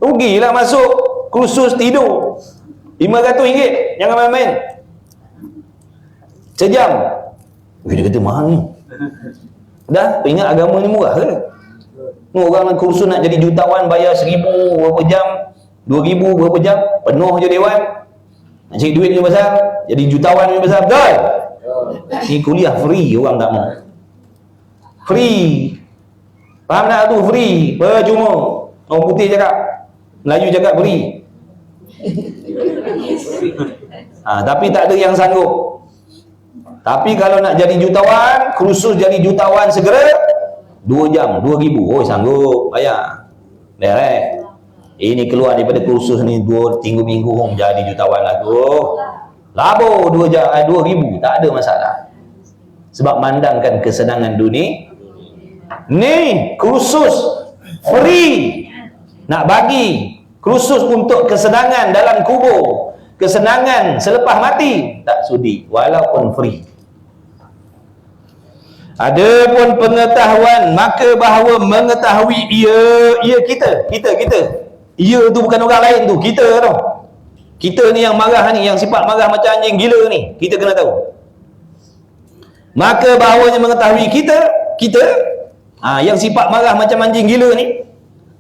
Rugilah masuk kursus tidur RM500. Jangan main-main. Sejam. Dia kata mahal ni. Dah, ingat agama ni murah ke? Orang kursus nak jadi jutawan bayar 1,000 berapa jam, 2,000 berapa jam, penuh je dewan. Nak cari duit ni besar, jadi jutawan ni besar, betul? Ni kuliah free, orang tak mau. Free. Faham tak tu? Free. Percuma. Orang putih cakap, Melayu cakap free. Tapi tak ada yang sanggup. Tapi kalau nak jadi jutawan, kursus jadi jutawan segera 2 jam, 2,000. Oh, sanggup, bayar. Direct. Ini keluar daripada kursus ni 2-3 minggu jadi jutawan lah tu. Labur 2 jam, 2,000, tak ada masalah. Sebab mandangkan kesenangan dunia. Ni kursus free. Nak bagi kursus untuk kesenangan dalam kubur, kesenangan selepas mati, tak sudi walaupun free. Adapun pengetahuan, maka bahawa mengetahui ia kita. Ia tu bukan orang lain tu, kita tu. Kita ni yang marah ni, yang sifat marah macam anjing gila ni, kita kena tahu. Maka bahawanya mengetahui kita yang sifat marah macam anjing gila ni,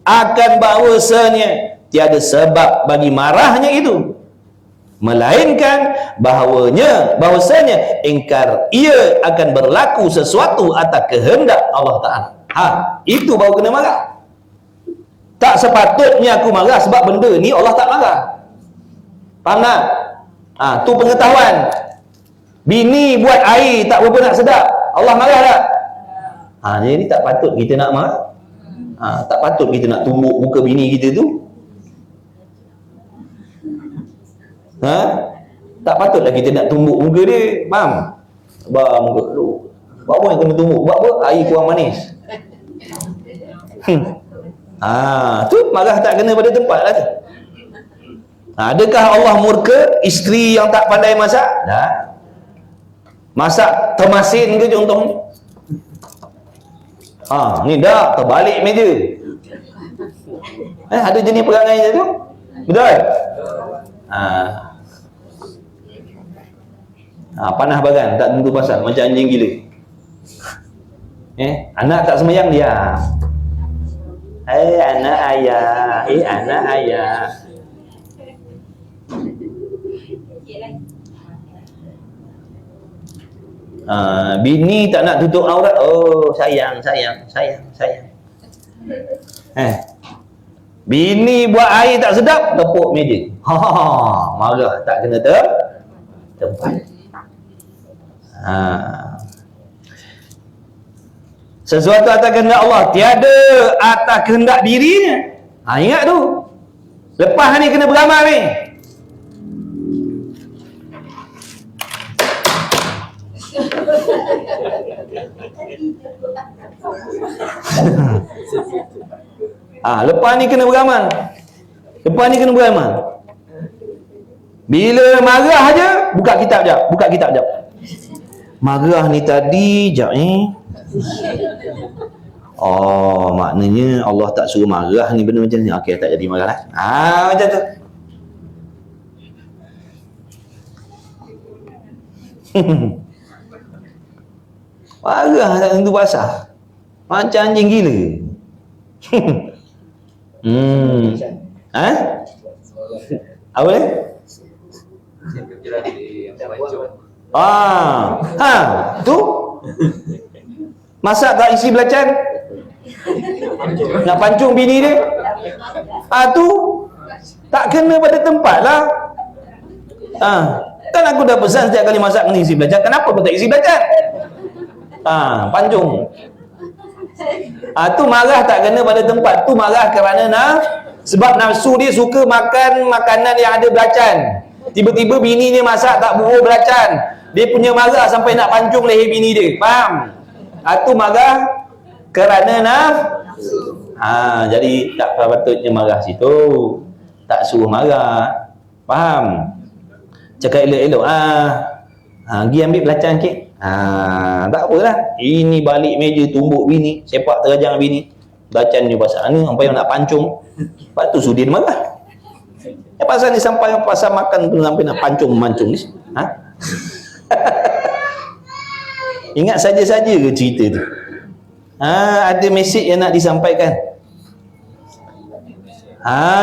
akan bahawasanya tiada sebab bagi marahnya itu, melainkan bahawasanya ingkar ia akan berlaku sesuatu atas kehendak Allah Ta'ala. Itu baru kena marah. Tak sepatutnya aku marah sebab benda ni Allah tak marah. Faham tak? Tu pengetahuan. Bini buat air tak berapa nak sedap, Allah marah tak? Jadi tak patut kita nak marah. Tak patut kita nak tumbuk muka bini kita tu. Tak patutlah kita nak tumbuk muka dia. Faham? Muka lu. Buat apa yang kena tumbuk? Buat apa? Air kurang manis. Tu marah tak kena pada tempat lah tu. Adakah Allah murka isteri yang tak pandai masak? Tak. Masak termasin ke contohnya? Ni dah terbalik meja. Ada jenis perangai macam tu? Betul? Panah bagan, tak tentu pasal, macam anjing gila. Anak tak sembahyang dia. Anak ayah, anak ayah. Bini tak nak tutup aurat. Oh, sayang. Bini buat air tak sedap, tepuk meja. Marah tak kena tempat. Sesuatu atas kehendak Allah, tiada atas kehendak dirinya. Ingat tu. Lepas ni kena beramal ni. Lepas ni kena beramal. Bila marah aja buka kitab jap. marah ni tadi jap oh maknanya Allah tak suruh marah ni benda macam ni. Okey, tak jadi marah lah. Macam tu. Marah tak tentu pasal. Macam anjing gila. Apa ni? Tu masak tak isi belacan, nak pancung bini dia. Tu tak kena pada tempat lah. Kan aku dah pesan setiap kali masak kena isi belacan, kenapa kau tak isi belacan? Pancung. Tu marah tak kena pada tempat. Tu marah kerana sebab nafsu dia suka makan makanan yang ada belacan. Tiba-tiba bini dia masak tak bubuh belacan, dia punya marah sampai nak pancung leher bini dia. Faham? Tu marah kerana nafsu. Jadi tak patutnya marah situ. Tak suruh marah. Faham? Cakap elok-elok. Pergi ambil belacan kek. Tak apalah. Ini balik meja tumbuk bini, sepak terajang bini. Belacan ni pasal ni sampai nak pancung. Lepas tu sudi dia marah. Pasal ni sampai pasal makan tu sampai nak pancung-mancung ni. Ingat saja-saja ke cerita tu? Ada mesej yang nak disampaikan.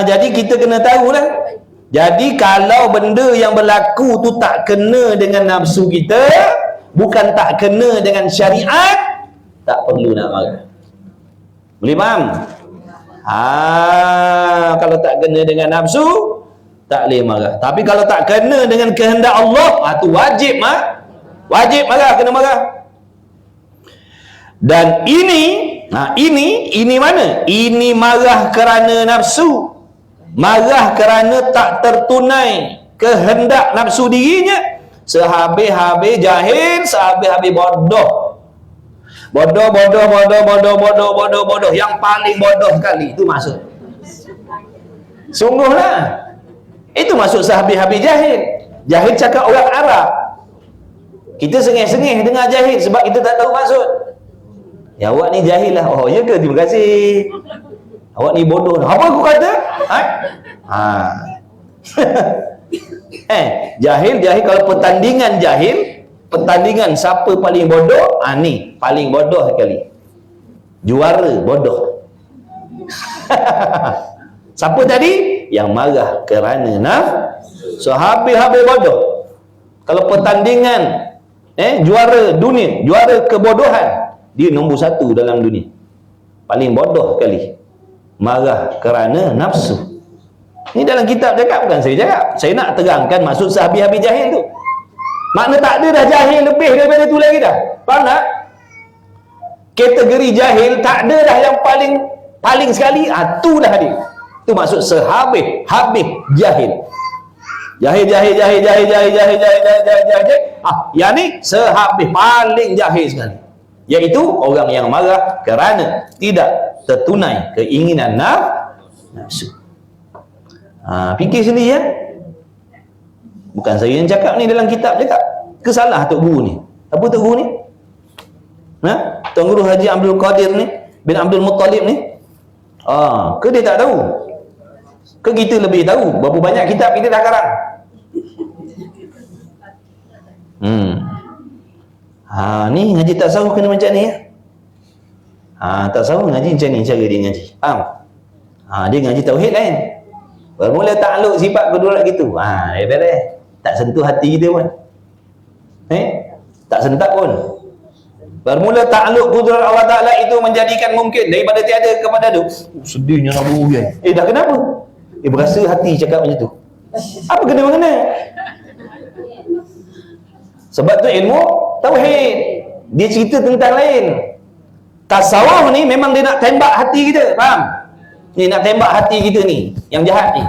Jadi kita kena tahulah. Jadi kalau benda yang berlaku tu tak kena dengan nafsu kita, bukan tak kena dengan syariat, tak perlu nak marah. Boleh faham? Kalau tak kena dengan nafsu, tak boleh marah. Tapi kalau tak kena dengan kehendak Allah, tu wajib wajib marah, kena marah. Dan ini mana? Ini marah kerana nafsu. Marah kerana tak tertunai kehendak nafsu dirinya. Sehabis-habis jahil, sehabis-habis bodoh. Bodoh. Yang paling bodoh sekali itu maksud. Sungguhlah. Itu maksud sehabis-habis jahil. Jahil cakap orang Arab. Kita sengih-sengih dengar jahil sebab kita tak tahu maksud. Ya awak ni jahil lah. Oh ya ke? Terima kasih. Awak ni bodoh. Apa aku kata? Jahil kalau pertandingan jahil, pertandingan siapa paling bodoh, ni paling bodoh sekali. Juara bodoh. Siapa tadi? Yang marah kerana nafsu. Habis-habis bodoh. Kalau pertandingan juara dunia, juara kebodohan, dia nombor 1 dalam dunia. Paling bodoh sekali. Marah kerana nafsu. Ini dalam kitab cakap, bukan saya cakap. Saya nak terangkan maksud sehabis-habis jahil tu. Makna tak ada dah jahil lebih daripada tu lagi dah. Faham tak? Kategori jahil tak ada dah yang paling sekali. Tu dah dia. Tu maksud sehabis-habis jahil. Jahil. Yang ni sehabis paling jahil sekali. Iaitu orang yang marah kerana tidak tertunai keinginan nafsu. Fikir sendiri ya. Bukan saya yang cakap ni, dalam kitab cakap. Kesalah Tok Guru ni. Apa Tok Guru ni? Tuan Guru Haji Abdul Qadir ni bin Abdul Muttalib ni. Ke dia tak tahu? Ke kita lebih tahu? Berapa banyak kitab kita dah karang? Ni ngaji tasawuf kena macam ni ya. Tasawuf ngaji macam ni cara dia ngaji. Faham? Dia ngaji tauhid lain. Bermula takluk sifat kudurat gitu. Tak sentuh hati kita pun. Tak sentak pun. Bermula takluk kudurat Allah Ta'ala itu menjadikan mungkin daripada tiada kepada ada. Sedihnya nak berugian. Dah kenapa? Berasa hati cakap macam tu. Apa kena-mengena? Sebab tu ilmu tauhid. Dia cerita tentang lain. Tasawuf ni memang dia nak tembak hati kita. Faham? Ni nak tembak hati kita ni, yang jahat ni.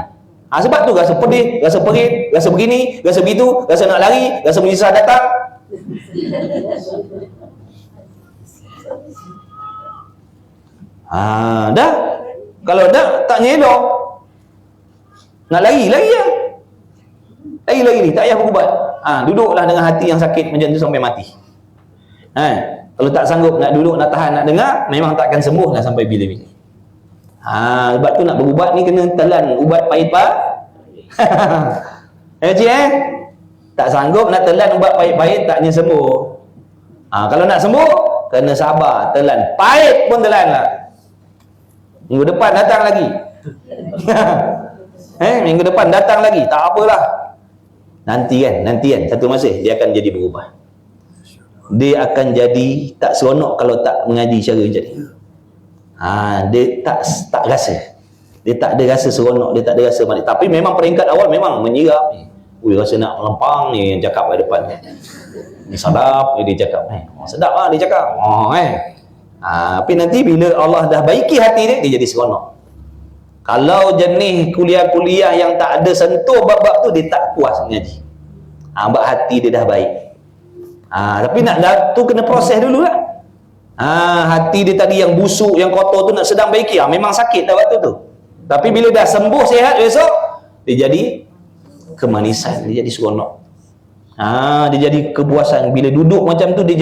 Sebab tu rasa pedih, rasa perit, rasa begini, rasa begitu, rasa nak lari, rasa menyesal datang. Dah. Kalau dah tak nyelok, nak lari lah. Lari ni, tak payah berubat. Duduklah dengan hati yang sakit macam tu sampai mati. Kalau tak sanggup nak duduk, nak tahan, nak dengar, memang takkan sembuh lah sampai bila-bila. Sebab tu nak berubat ni kena telan ubat pahit tak sanggup nak telan ubat pahit-pahit taknya sembuh. Kalau nak sembuh kena sabar, telan pahit pun telan lah. Minggu depan datang lagi. Minggu depan datang lagi, tak apalah. Nanti kan satu masa dia akan jadi berubah. Dia akan jadi tak seronok kalau tak mengaji cara macam ni. Dia tak rasa. Dia tak ada rasa seronok, dia tak ada rasa manis. Tapi memang peringkat awal memang menyerap ni. Rasa nak lempang ni yang cakap kat depan. Ni sedap dia cakap. Sedap lah dia cakap. Tapi nanti bila Allah dah baiki hati dia jadi seronok. Kalau jenis kuliah-kuliah yang tak ada sentuh bab-bab tu, dia tak puas mengaji. Sebab hati dia dah baik. Tapi tu kena proses dulu lah. Hati dia tadi yang busuk, yang kotor tu nak sedang baiki. Memang sakit dah waktu tu. Tapi bila dah sembuh sihat besok, dia jadi kemanisan, dia jadi seronok. Dia jadi kepuasan. Bila duduk macam tu, dia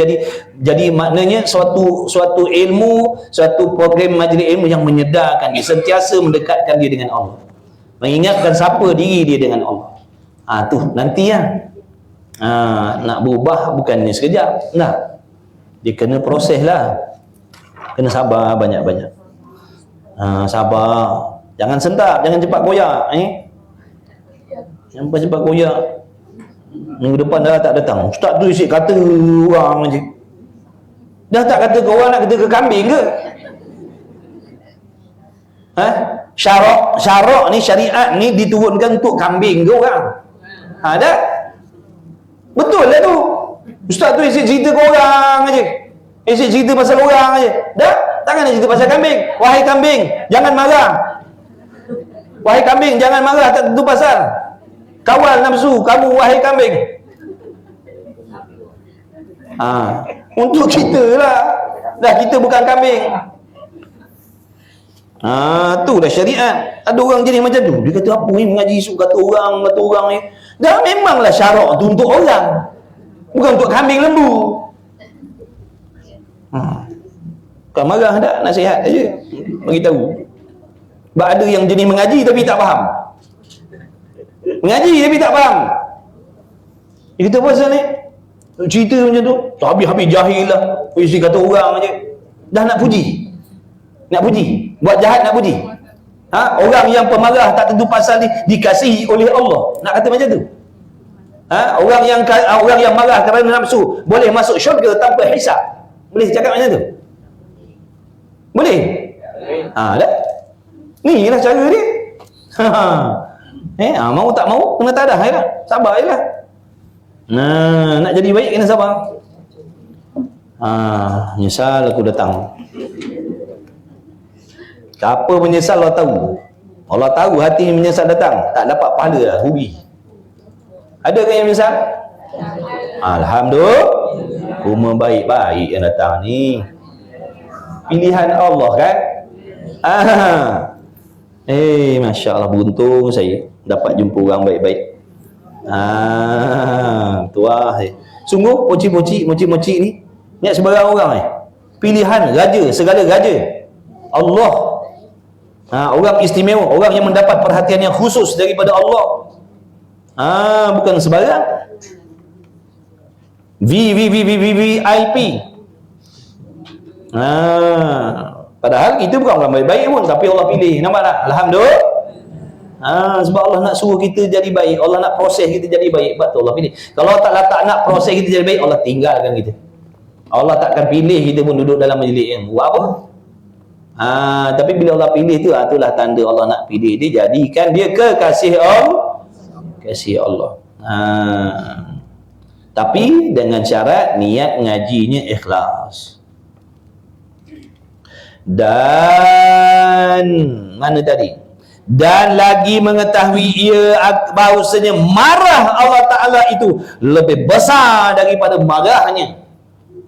jadi maknanya suatu ilmu, suatu program majlis ilmu yang menyedarkan dia, sentiasa mendekatkan dia dengan Allah, mengingatkan siapa diri dia dengan Allah. Tu nanti nak berubah bukannya sekejap. Dia kena proses lah. Kena sabar banyak-banyak. Sabar. Jangan sentap, jangan cepat koyak. Jangan cepat koyak. Minggu depan dah tak datang. Ustaz tu isi kata orang je. Dah tak kata ke orang, nak kata ke kambing ke? Syarak ni, syariat ni diturunkan untuk kambing ke orang? Dah? Betul lah tu. Ustaz tu isi cerita ke orang je. Isi cerita pasal orang je. Dah? Takkan nak cerita pasal kambing. Wahai kambing, jangan marah. Wahai kambing, jangan marah, tak tentu pasal. Kawal nafsu kamu, wahai kambing. Untuk kita lah. Dah, kita bukan kambing. Tu dah syariat. Ada orang jenis macam tu. Dia kata apa ni mengaji isu kata orang ni. Dah memanglah syarak tu untuk orang. Bukan untuk kambing lembu. Bukan marah tak, nasihat aja. Beritahu. Sebab ada yang jenis mengaji tapi tak faham. Mengaji tapi tak faham. Dia kata apa pasal ni? Cerita macam tu. Habis-habis jahil lah. Isi kata orang je. Dah nak puji. Buat jahat nak puji. Orang yang pemarah tak tentu pasal dikasihi oleh Allah. Nak kata macam tu? Orang yang marah kerana nafsu boleh masuk syurga tanpa hisab. Boleh cakap macam tu? Boleh? Dah. Ni lah cara dia. Mau tak mau kena tadah je lah. Sabar je lah. Nak jadi baik kena sabar. Menyesal aku datang. Apa menyesal Allah tahu. Allah tahu hati menyesal datang. Tak dapat pahala lah, rugi. Ada ke yang menyesal? Alhamdulillah. Rumah baik-baik yang datang ni. Pilihan Allah kan? Masya Allah, beruntung saya dapat jumpa orang baik-baik. Tuah. Sungguh moci-moci ni niat sebarang orang pilihan raja, segala raja Allah. Orang istimewa, orang yang mendapat perhatian yang khusus daripada Allah. Bukan sebarang VIP. Padahal kita bukan orang baik-baik pun, tapi Allah pilih. Nampak tak? Alhamdulillah. Sebab Allah nak suruh kita jadi baik, Allah nak proses kita jadi baik. Sebab tu Allah pilih. Kalau Allah tak nak proses kita jadi baik, Allah tinggalkan kita. Allah takkan pilih kita pun duduk dalam majlis ilmu. Buat apa? Tapi bila Allah pilih tu, itulah tanda Allah nak pilih dia, jadikan dia kekasih Allah. Kasih Allah. Tapi dengan syarat niat ngajinya ikhlas. Dan mana tadi? Dan lagi mengetahui ia bahawasanya marah Allah Ta'ala itu lebih besar daripada marahnya.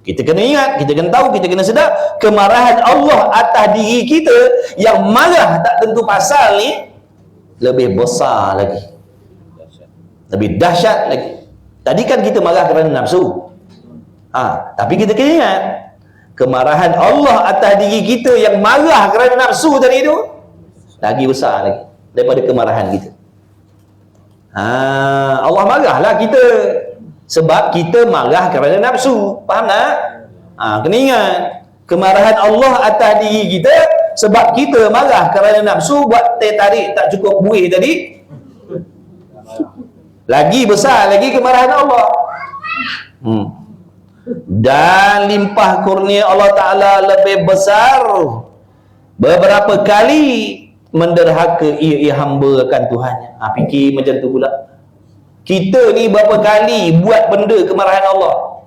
Kita kena ingat, kita kena tahu, kita kena sedar kemarahan Allah atas diri kita yang marah tak tentu pasal ni lebih besar lagi, lebih dahsyat lagi. Tadi kan kita marah kerana nafsu. Tapi kita kena ingat, kemarahan Allah atas diri kita yang marah kerana nafsu tadi itu lagi besar lagi daripada kemarahan kita. Allah marahlah kita sebab kita marah kerana nafsu. Faham tak? Kena ingat, kemarahan Allah atas diri kita sebab kita marah kerana nafsu, buat teh tarik tak cukup buih tadi, lagi besar lagi kemarahan Allah. Dan limpah kurnia Allah Ta'ala lebih besar, beberapa kali menderhaka ia hamba akan Tuhannya. Fikir macam tu pula. Kita ni berapa kali buat benda kemarahan Allah?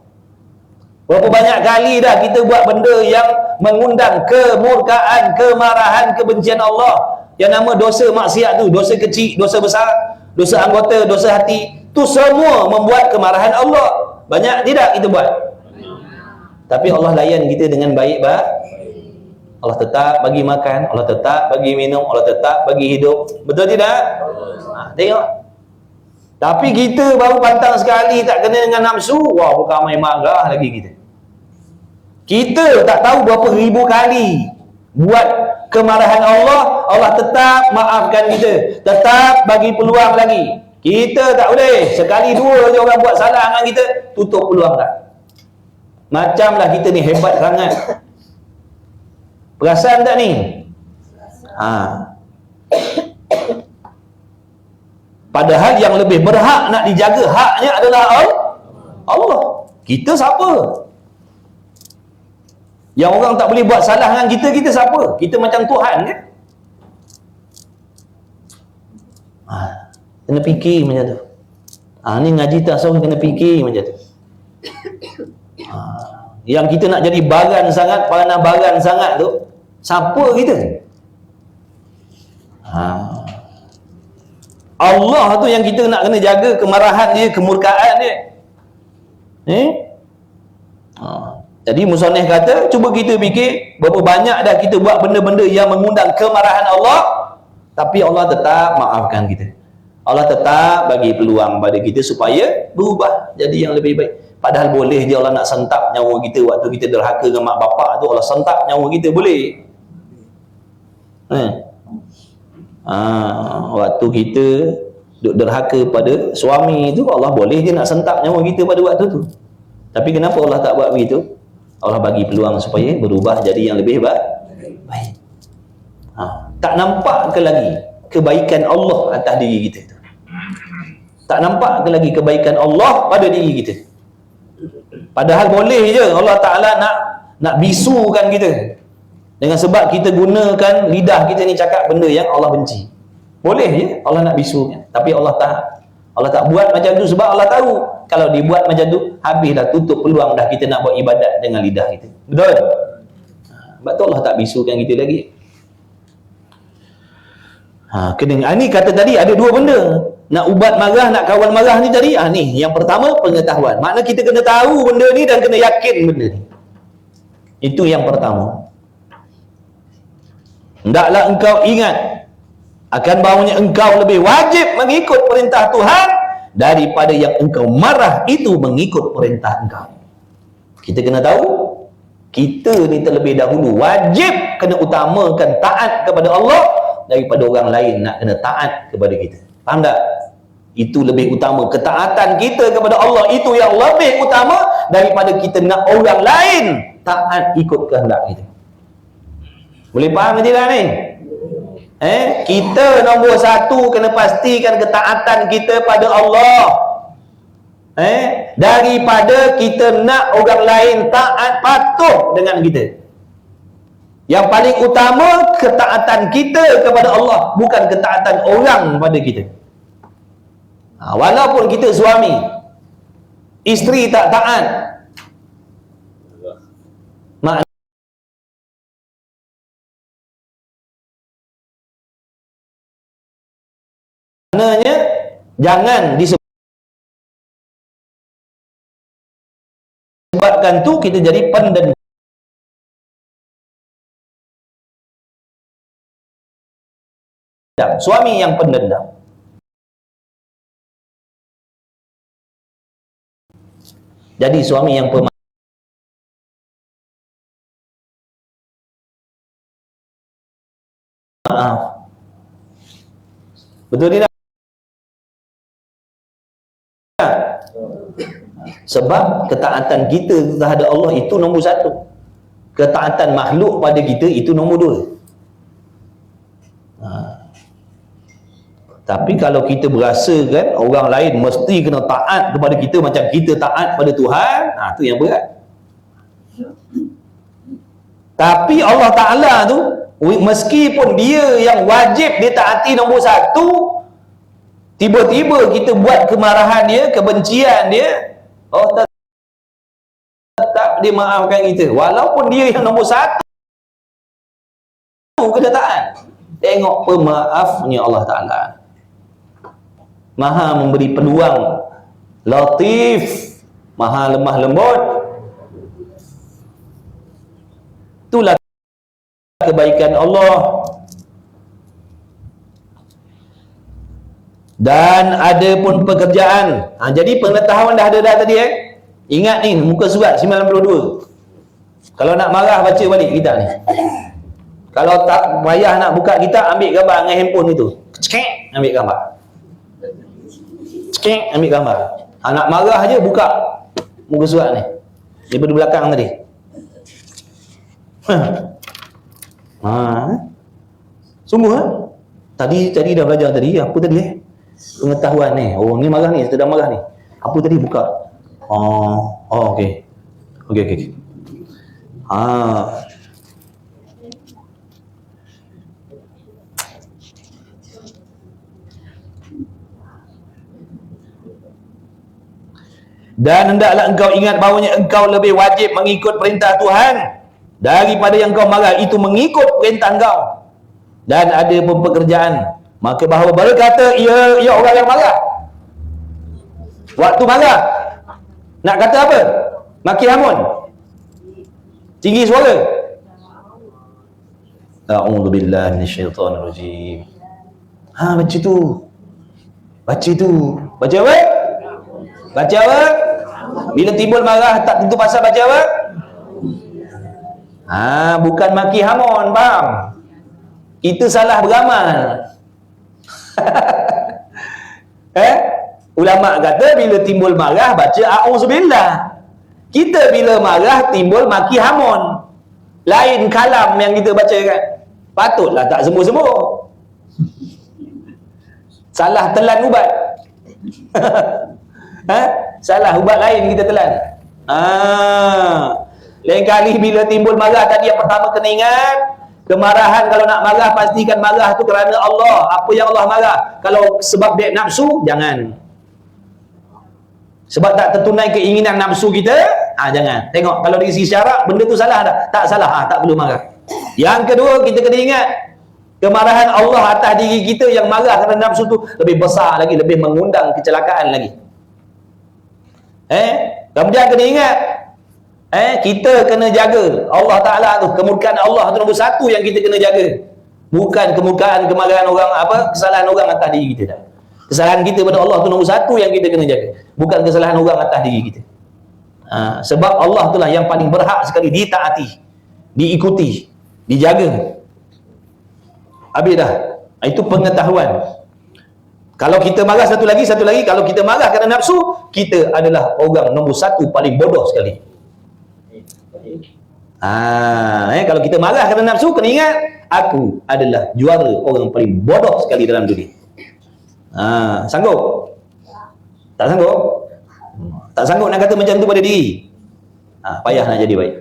Berapa banyak kali dah kita buat benda yang mengundang kemurkaan, kemarahan, kebencian Allah. Yang nama dosa maksiat tu, dosa kecil, dosa besar, dosa anggota, dosa hati, tu semua membuat kemarahan Allah. Banyak tidak kita buat? Tapi Allah layan kita dengan baik. Allah tetap bagi makan, Allah tetap bagi minum, Allah tetap bagi hidup. Betul tidak? Tengok. Tapi kita baru pantang sekali tak kena dengan nafsu, wah, bukan main marah lagi kita. Kita tak tahu berapa ribu kali buat kemarahan Allah, Allah tetap maafkan kita, tetap bagi peluang lagi. Kita tak boleh sekali dua je orang buat salah dengan kita, tutup peluang dah. Macamlah kita ni hebat sangat. Perasan tak ni? Padahal yang lebih berhak nak dijaga haknya adalah Allah. Kita siapa? Yang orang tak boleh buat salah dengan kita, kita siapa? Kita macam Tuhan ke? Kena fikir macam tu. Ni ngaji tasawuf kena fikir macam tu. Yang kita nak jadi bagan sangat, panah bagan sangat tu, siapa kita? Allah tu yang kita nak kena jaga kemarahan dia, kemurkaan dia. Jadi musannif kata, cuba kita fikir berapa banyak dah kita buat benda-benda yang mengundang kemarahan Allah, tapi Allah tetap maafkan kita. Allah tetap bagi peluang pada kita supaya berubah jadi yang lebih baik. Padahal boleh je Allah nak sentap nyawa kita waktu kita derhaka dengan mak bapak tu, Allah sentap nyawa kita, boleh. Waktu kita duk derhaka pada suami tu, Allah boleh je nak sentap nyawa kita pada waktu tu. Tapi kenapa Allah tak buat begitu? Allah bagi peluang supaya berubah jadi yang lebih baik. Tak nampak ke lagi kebaikan Allah atas diri kita tu? Tak nampak ke lagi kebaikan Allah pada diri kita? Padahal boleh je Allah Ta'ala nak bisukan kita dengan sebab kita gunakan lidah kita ni cakap benda yang Allah benci. Boleh je Allah nak bisukan, tapi Allah tak buat macam tu sebab Allah tahu kalau dibuat macam tu, habislah, tutup peluang dah kita nak buat ibadat dengan lidah kita. Betul? Sebab tu Allah tak bisukan kita lagi. Ni kata tadi ada dua benda. Nak ubat marah, nak kawal marah ni tadi. Ni yang pertama, pengetahuan. Makna kita kena tahu benda ni dan kena yakin benda ni. Itu yang pertama. Hendaklah engkau ingat akan bahawanya engkau lebih wajib mengikut perintah Tuhan daripada yang engkau marah itu mengikut perintah engkau. Kita kena tahu, kita ni terlebih dahulu wajib kena utamakan taat kepada Allah daripada orang lain nak kena taat kepada kita. Faham tak? Itu lebih utama. Ketaatan kita kepada Allah itu yang lebih utama daripada kita nak orang lain taat ikut kehendak kita. Boleh faham tidak ni? Kita nombor satu kena pastikan ketaatan kita pada Allah, daripada kita nak orang lain taat patuh dengan kita. Yang paling utama ketaatan kita kepada Allah, bukan ketaatan orang pada kita. Walaupun kita suami, isteri tak taat, maknanya jangan disebabkan tu kita jadi pendendam. Suami yang pendendam. Jadi suami yang pemaaf. maaf. Betul tidak? Sebab ketaatan kita terhadap Allah itu nombor satu. Ketaatan makhluk pada kita itu nombor dua. Tapi kalau kita berasa kan orang lain mesti kena taat kepada kita macam kita taat pada Tuhan, itu yang berat. Tapi Allah Ta'ala tu, meskipun dia yang wajib ditaati nombor satu, tiba-tiba kita buat kemarahan dia, kebencian dia, Allah tak dia maafkan kita. Walaupun dia yang nombor satu kena taat. Tengok pemaafnya Allah Ta'ala. Maha memberi peluang, latif, maha lemah lembut. Itulah kebaikan Allah. Dan ada pun pekerjaan. Jadi pengetahuan dah ada dah tadi Ingat ni muka surat 92. Kalau nak marah baca balik kita ni. Kalau tak payah nak buka kita, ambil gambar dengan handphone itu. Cekek, ambil gambar. Cekek, ambil gambar. Nak marah aja buka muka surat ni. Daripada belakang tadi. Sungguh Tadi dah belajar tadi. Apa tadi pengetahuan ni. Oh ni marah ni, sedang marah ni. Apa tadi buka? Okey. Okey. Dan hendaklah engkau ingat bahawanya engkau lebih wajib mengikut perintah Tuhan daripada yang kau marah itu mengikut perintah engkau. Dan ada pun pekerjaan, maka bahawa berkata ia orang yang marah. Waktu marah nak kata apa? Maki hamun, tinggi suara. A'udzubillahi minasyaitonirrajim. Baca tu. Baca apa? Baca apa? Bila timbul marah tak tentu pasal baca apa? Bukan maki hamun, faham? Kita salah beramal. Ulama kata bila timbul marah baca a'udzubillah. Kita bila marah timbul maki hamun. Lain kalam yang kita baca kan. Patutlah tak sembuh-sembuh. Salah telan ubat. Salah ubat lain kita telan. Lain kali bila timbul marah tadi yang pertama kena ingat, kemarahan kalau nak marah pastikan marah tu kerana Allah. Apa yang Allah marah? Kalau sebab dia nafsu, jangan. Sebab tak tertunai keinginan nafsu kita, jangan. Tengok kalau dari sisi syarak benda tu salah dah. Tak salah, tak perlu marah. Yang kedua kita kena ingat, kemarahan Allah atas diri kita yang marah kerana nafsu tu lebih besar lagi, lebih mengundang kecelakaan lagi. Kemudian kena ingat, kita kena jaga Allah Ta'ala tu, kemurkaan Allah tu nombor satu yang kita kena jaga. Bukan kemurkaan, kemarahan orang, kesalahan orang atas diri kita dah. Kesalahan kita pada Allah tu nombor satu yang kita kena jaga. Bukan kesalahan orang atas diri kita. Sebab Allah itulah yang paling berhak sekali ditaati, diikuti, dijaga. Habis dah. Itu pengetahuan. Kalau kita marah satu lagi, kalau kita marah kerana nafsu, kita adalah orang nombor satu paling bodoh sekali. Kalau kita marah kerana nafsu, kena ingat, aku adalah juara orang paling bodoh sekali dalam dunia. Sanggup? Tak sanggup? Tak sanggup nak kata macam tu pada diri. Payah nak jadi baik.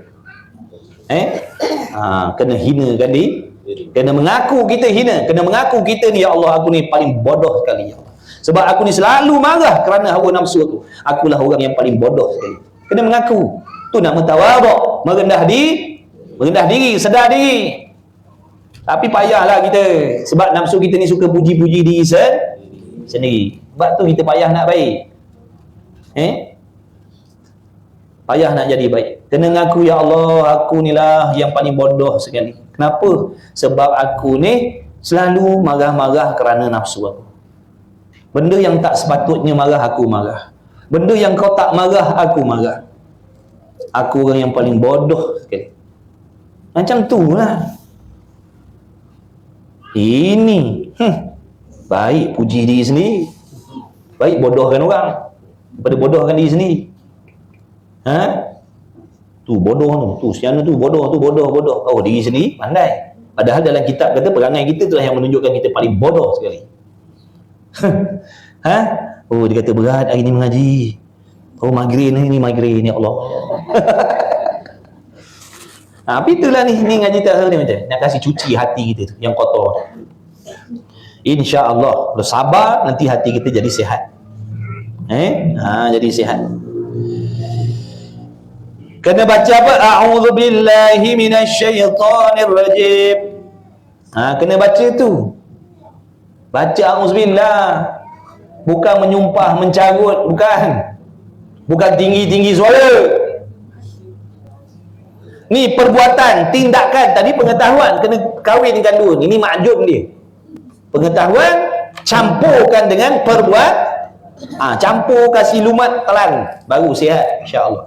Kena hinakan diri. Kena mengaku kita hina. Kena mengaku kita ni, ya Allah, aku ni paling bodoh sekali, ya Allah. Sebab aku ni selalu marah kerana hawa nafsu aku. Akulah orang yang paling bodoh sekali. Kena mengaku. Tu nama tawaduk, merendah diri, sedar diri. Tapi payahlah kita, sebab nafsu kita ni suka puji-puji diri sendiri. Sebab tu kita payah nak baik. Payah nak jadi baik. Kena ngaku, ya Allah, aku ni lah yang paling bodoh sekali. Kenapa? Sebab aku ni selalu marah-marah kerana nafsu aku. Benda yang tak sepatutnya marah, aku marah. Benda yang kau tak marah, aku marah. Aku orang yang paling bodoh sekali. Macam tu lah. Ini baik puji diri sendiri, baik bodohkan orang daripada bodohkan diri sendiri. Tu bodoh tu siapa tu bodoh, bodoh. Oh, diri sendiri pandai. Padahal dalam kitab kata perangai kita itulah yang menunjukkan kita paling bodoh sekali. Oh, dia kata berat hari ni mengaji. Oh, migrain ni migrain, ya Allah. Tapi itulah ni ngaji tahu ni macam nak kasih cuci hati kita tu yang kotor. InsyaAllah kalau sabar nanti hati kita jadi sihat. Jadi sihat. Kena baca apa? A'udzubillahi minasyaitonirrajim. Kena baca tu. Baca a'udzubillah. Bukan menyumpah, mencarut, bukan. Bukan tinggi-tinggi suara. Ni perbuatan, tindakan. Tadi pengetahuan kena kahwinkan dua. Ini makjum dia. Pengetahuan campurkan dengan campur kasih lumat telan baru sihat insya-Allah.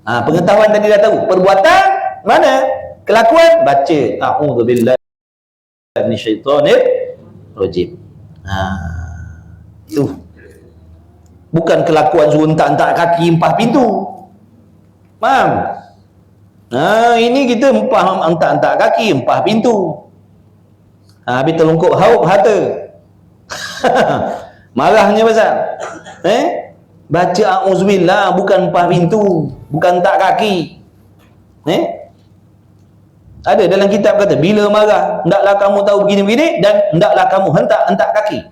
Pengetahuan tadi dah tahu. Perbuatan mana? Kelakuan baca a'udzubillahi minasyaitonir rajim. Tu. Bukan kelakuan suruh hentak kaki empah pintu. Faham? Ini kita hentak kaki empah pintu. Habis terlungkup hauk harta. Marahnya pasal baca a'udzubillah bukan empah pintu, bukan hentak kaki. Ada dalam kitab kata bila marah hendaklah kamu tahu begini-begini dan hendaklah kamu hentak kaki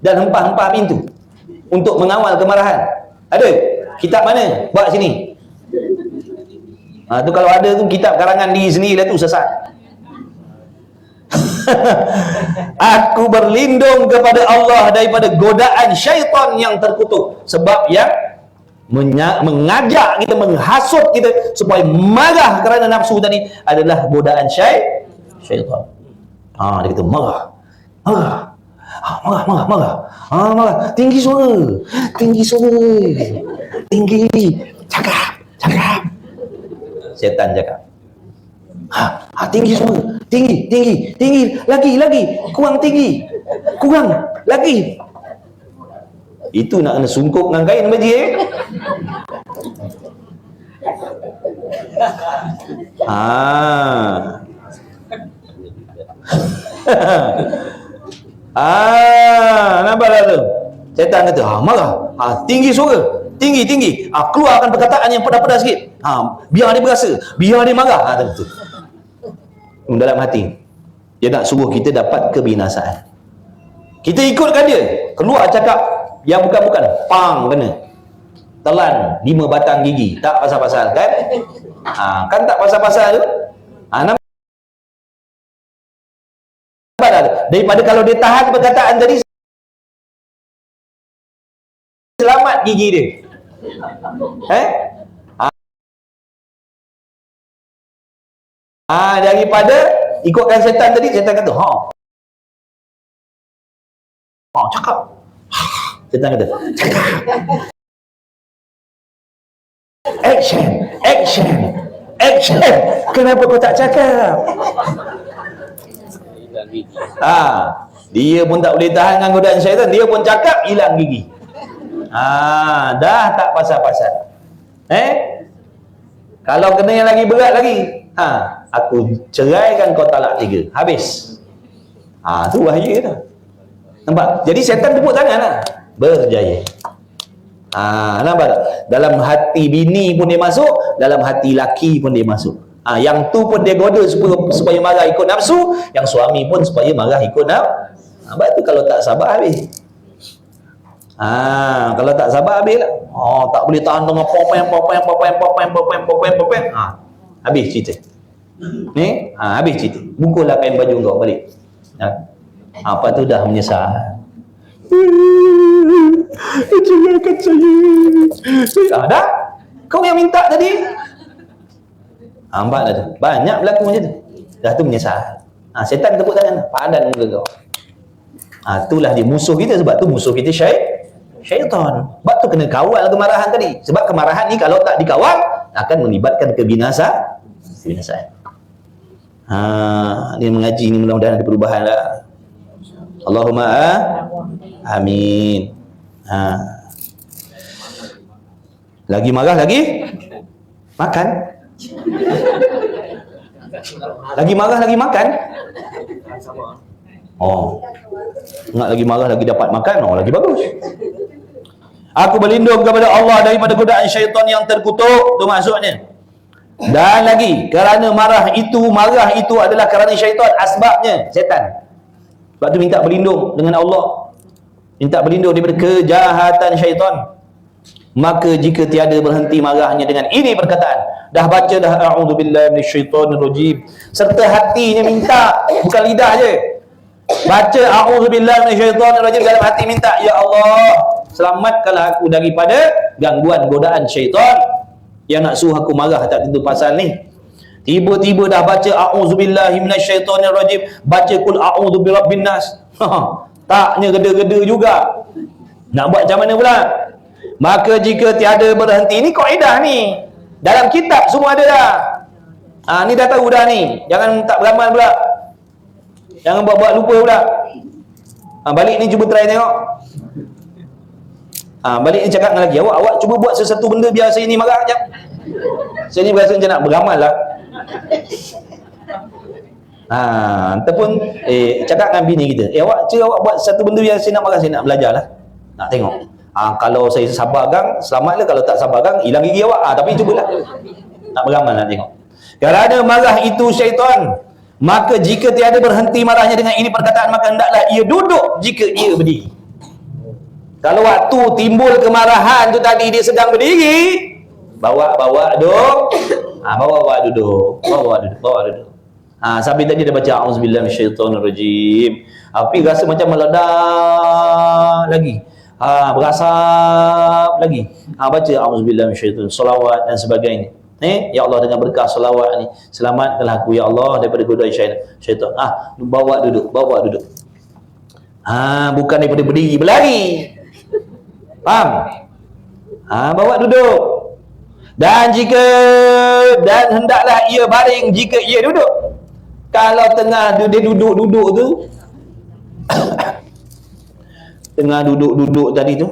dan hempah-hempah pintu untuk mengawal kemarahan. Ada kitab mana? Buat sini. Tu kalau ada tu kitab karangan diri sendiri lah tu sesat. Aku berlindung kepada Allah daripada godaan syaitan yang terkutuk. Sebab yang mengajak kita, menghasut kita supaya marah kerana nafsu tadi adalah godaan syaitan. Dia kata marah. Tinggi suara. Cakap. Syaitan cakap. Tinggi suara. Tinggi. Lagi. Kurang tinggi. Lagi. Itu nak kena sungkup dengan kain baju nampak tak tu? Syaitan kata, marah. Tinggi suara. Tinggi. Keluarkan perkataan yang pedas-pedas sikit. Biar dia berasa. Biar dia marah. Betul. Dalam hati. Dia nak suruh kita dapat kebinasaan. Kita ikutkan dia. Keluar cakap yang bukan-bukan. Pang kena. Telan 5 batang gigi. Tak pasal-pasal kan? Kan tak pasal-pasal tu? Nampak tak? Daripada kalau dia tahan perkataan tadi, selamat gigi dia. Daripada ikutkan setan tadi, setan kata, cakap. Setan kata, cakap. Action. Kenapa kau tak cakap? Dia pun tak boleh tahan dengan godaan syaitan, dia pun cakap, hilang gigi. Dah tak pasal-pasal. Kalau kena yang lagi berat lagi, aku ceraikan kau talak 3. Habis. Tu bahaya dah. Nampak? Jadi syaitan tepuk tangan lah. Berjaya. Nampak tak? Dalam hati bini pun dia masuk, dalam hati laki pun dia masuk. Yang tu pun dia goda supaya marah ikut nafsu, yang suami pun supaya marah ikut nafsu. Sebab tu kalau tak sabar habis. Kalau tak sabar habis lah. Tak boleh tahan dengan popeng. Habis cerita. Habis cerita. Bungkuslah kain baju kau balik. Apa tu dah menyesal. Cengarkan saya. Dah? Kau yang minta tadi. Nampak dah tu. Banyak berlaku macam tu. Dah tu menyesal. Setan tepuk tangan. Padan muka kau. Itulah dia musuh kita. Sebab tu musuh kita syaitan. Sebab tu kena kawal kemarahan tadi. Sebab kemarahan ni kalau tak dikawal akan melibatkan kebinasaan. Dia mengaji ni mudah-mudahan ada perubahan lah. Allahumma amin. Lagi marah lagi makan. Lagi marah lagi makan. Nak lagi marah lagi dapat makan, lagi bagus. Aku berlindung kepada Allah daripada godaan syaitan yang terkutuk, tu maksudnya. Dan lagi, kerana marah itu adalah kerana syaitan, asbabnya setan. Sebab tu minta berlindung dengan Allah, minta berlindung daripada kejahatan syaitan. Maka jika tiada berhenti marahnya dengan ini perkataan, dah baca dah a'udzubillahi minasyaitonirrajim, serta hatinya minta, bukan lidah je. Baca a'udzubillahi minasyaitonirrajim, dalam hati minta, ya Allah, selamatkanlah aku daripada gangguan godaan syaitan yang nak suruh aku marah tak tentu pasal ni. Tiba-tiba dah baca a'udzubillahi minasyaitonirrajim, baca kul a'udzu birabbin nas. Taknya geda-geda juga. Nak buat macam mana pula? Maka jika tiada berhenti, ni kaedah ni. Dalam kitab semua ada dah. Ni dah tahu dah ni. Jangan tak beramal pula. Jangan buat-buat lupa pula. Balik ni cuba try tengok. Balik ni cakap dengan lagi, awak cuba buat sesuatu benda biar saya ni marah sekejap. Saya ni berasa macam nak beramal lah. Ataupun cakap dengan bini kita, awak buat satu benda biar saya nak marah, saya nak belajar lah. Nak tengok. Kalau saya sabar gang, selamat lah. Kalau tak sabar gang, hilang gigi awak. Tapi cubalah. Nak beramal, nak tengok. Kerana marah itu syaitan, maka jika tiada berhenti marahnya dengan ini perkataan, maka hendaklah ia duduk jika ia berdiri. Kalau waktu timbul kemarahan tu tadi dia sedang berdiri, bawa duduk. Bawa duduk. Sampai tadi dia baca auzubillahi minasyaitonirrajim. Tapi rasa macam meledak lagi. Berasap lagi. Baca auzubillahi minasyaitonir, selawat dan sebagainya. Ya Allah, dengan berkah selawat ni, selamatkanlah aku ya Allah daripada godaan syaitan. Bawa duduk. Bukan daripada berdiri berlari. Faham? Bawa duduk. Dan hendaklah ia baring jika ia duduk. Kalau tengah dia duduk tu tengah duduk tadi tu,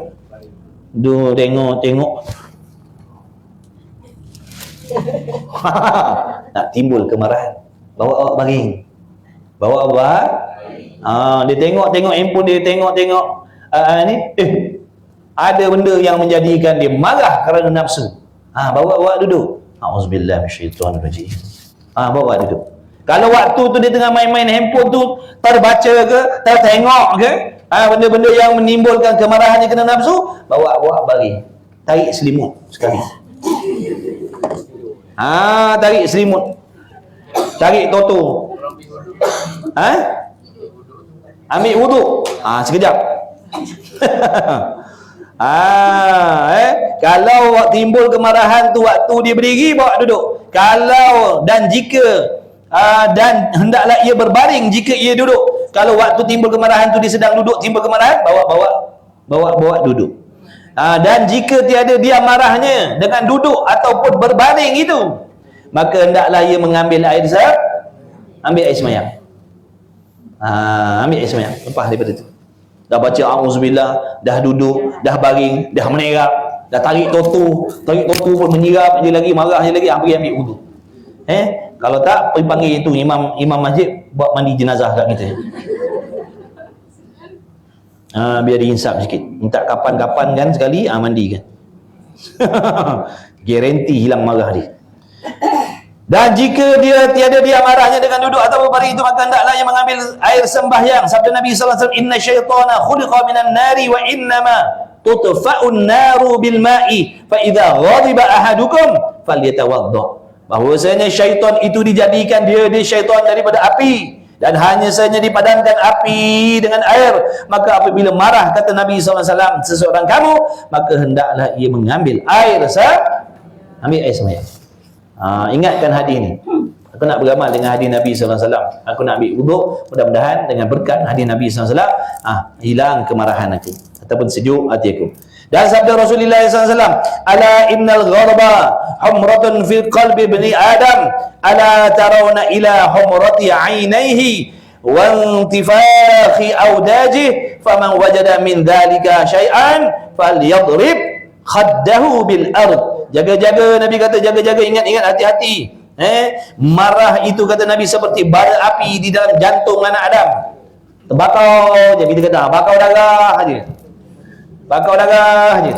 tengok nak timbul kemarahan, bawa awak baring. Dia tengok handphone dia, tengok ni ada benda yang menjadikan dia marah kerana nafsu. Bawa duduk. Auzubillahi minasyaitonirrajim. Bawa duduk. Kalau waktu tu dia tengah main-main handphone tu, terbaca ke, tertengok ke, benda-benda yang menimbulkan kemarahannya kena nafsu, bawa baring. Tarik selimut sekali. Tarik selimut. Tarik toto. Ambil wuduk. Sekejap. Kalau timbul kemarahan tu waktu dia berdiri, bawa duduk. Kalau dan jika dan hendaklah ia berbaring jika ia duduk. Kalau waktu timbul kemarahan tu dia sedang duduk, timbul kemarahan, bawa duduk. Dan jika tiada dia marahnya dengan duduk ataupun berbaring itu, maka hendaklah ia mengambil air semayang. Ambil air semayang. Lepas daripada tu, dah baca auzubillah, dah duduk, dah baring, dah menerap, dah tarik toto pun menyirap je lagi, marah je lagi, pergi ambil wudu. Kalau tak, pergi panggil itu imam masjid buat mandi jenazah kat kita. Biar diinsap sikit. Minta kapan-kapan kan sekali mandi kan. Garanti hilang marah dia. Dan jika dia tiada dia marahnya dengan duduk atau berbaring itu, maka hendaklah yang mengambil air sembahyang. Sabda Nabi sallallahu alaihi wasallam, inna syaitana khuliqa minan nari wa innama tutfa'un naru bil ma'i fa idza ghadiba ahadukum falyatawadda. Bahwasanya syaitan itu dijadikan dia syaitan daripada api, dan hanya saja dipadamkan api dengan air. Maka apabila marah, kata Nabi SAW, seseorang kamu, maka hendaklah ia mengambil air semayang. Ingatkan hadis ni. Aku nak beramal dengan hadis Nabi SAW. Aku nak ambil wuduk, mudah-mudahan dengan berkat hadis Nabi SAW, hilang kemarahan aku ataupun sejuk hati aku. Dan sabda Rasulullah SAW, ala innal ghadaba humratun fil qalbi bani Adam, ala tarawna ila humrati ainaihi wa intifakhi awdajih, faman wajada min dhalika syai'an falyadrib khaddahu bil ard. Jaga-jaga, Nabi kata jaga-jaga, ingat-ingat, hati-hati. Marah itu kata Nabi seperti bara api di dalam jantung anak Adam. Terbakar je, kita kata bakar darah je. Bakar darah je.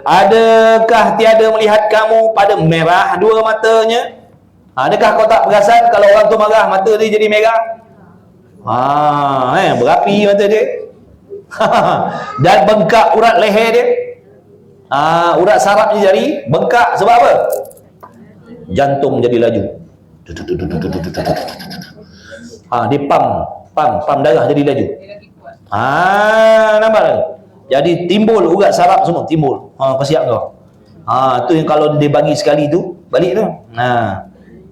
Adakah tiada melihat kamu pada merah dua matanya? Adakah kau tak perasan kalau orang tu marah mata dia jadi merah? Berapi mata dia. Dan bengkak urat leher dia. Urat sarafnya jadi bengkak sebab apa? Jantung jadi laju. Dia pam darah jadi laju. Nampak tak? Jadi timbul urat saraf semua timbul. Kau siap kau. Tu yang kalau dia bagi sekali tu balik tu.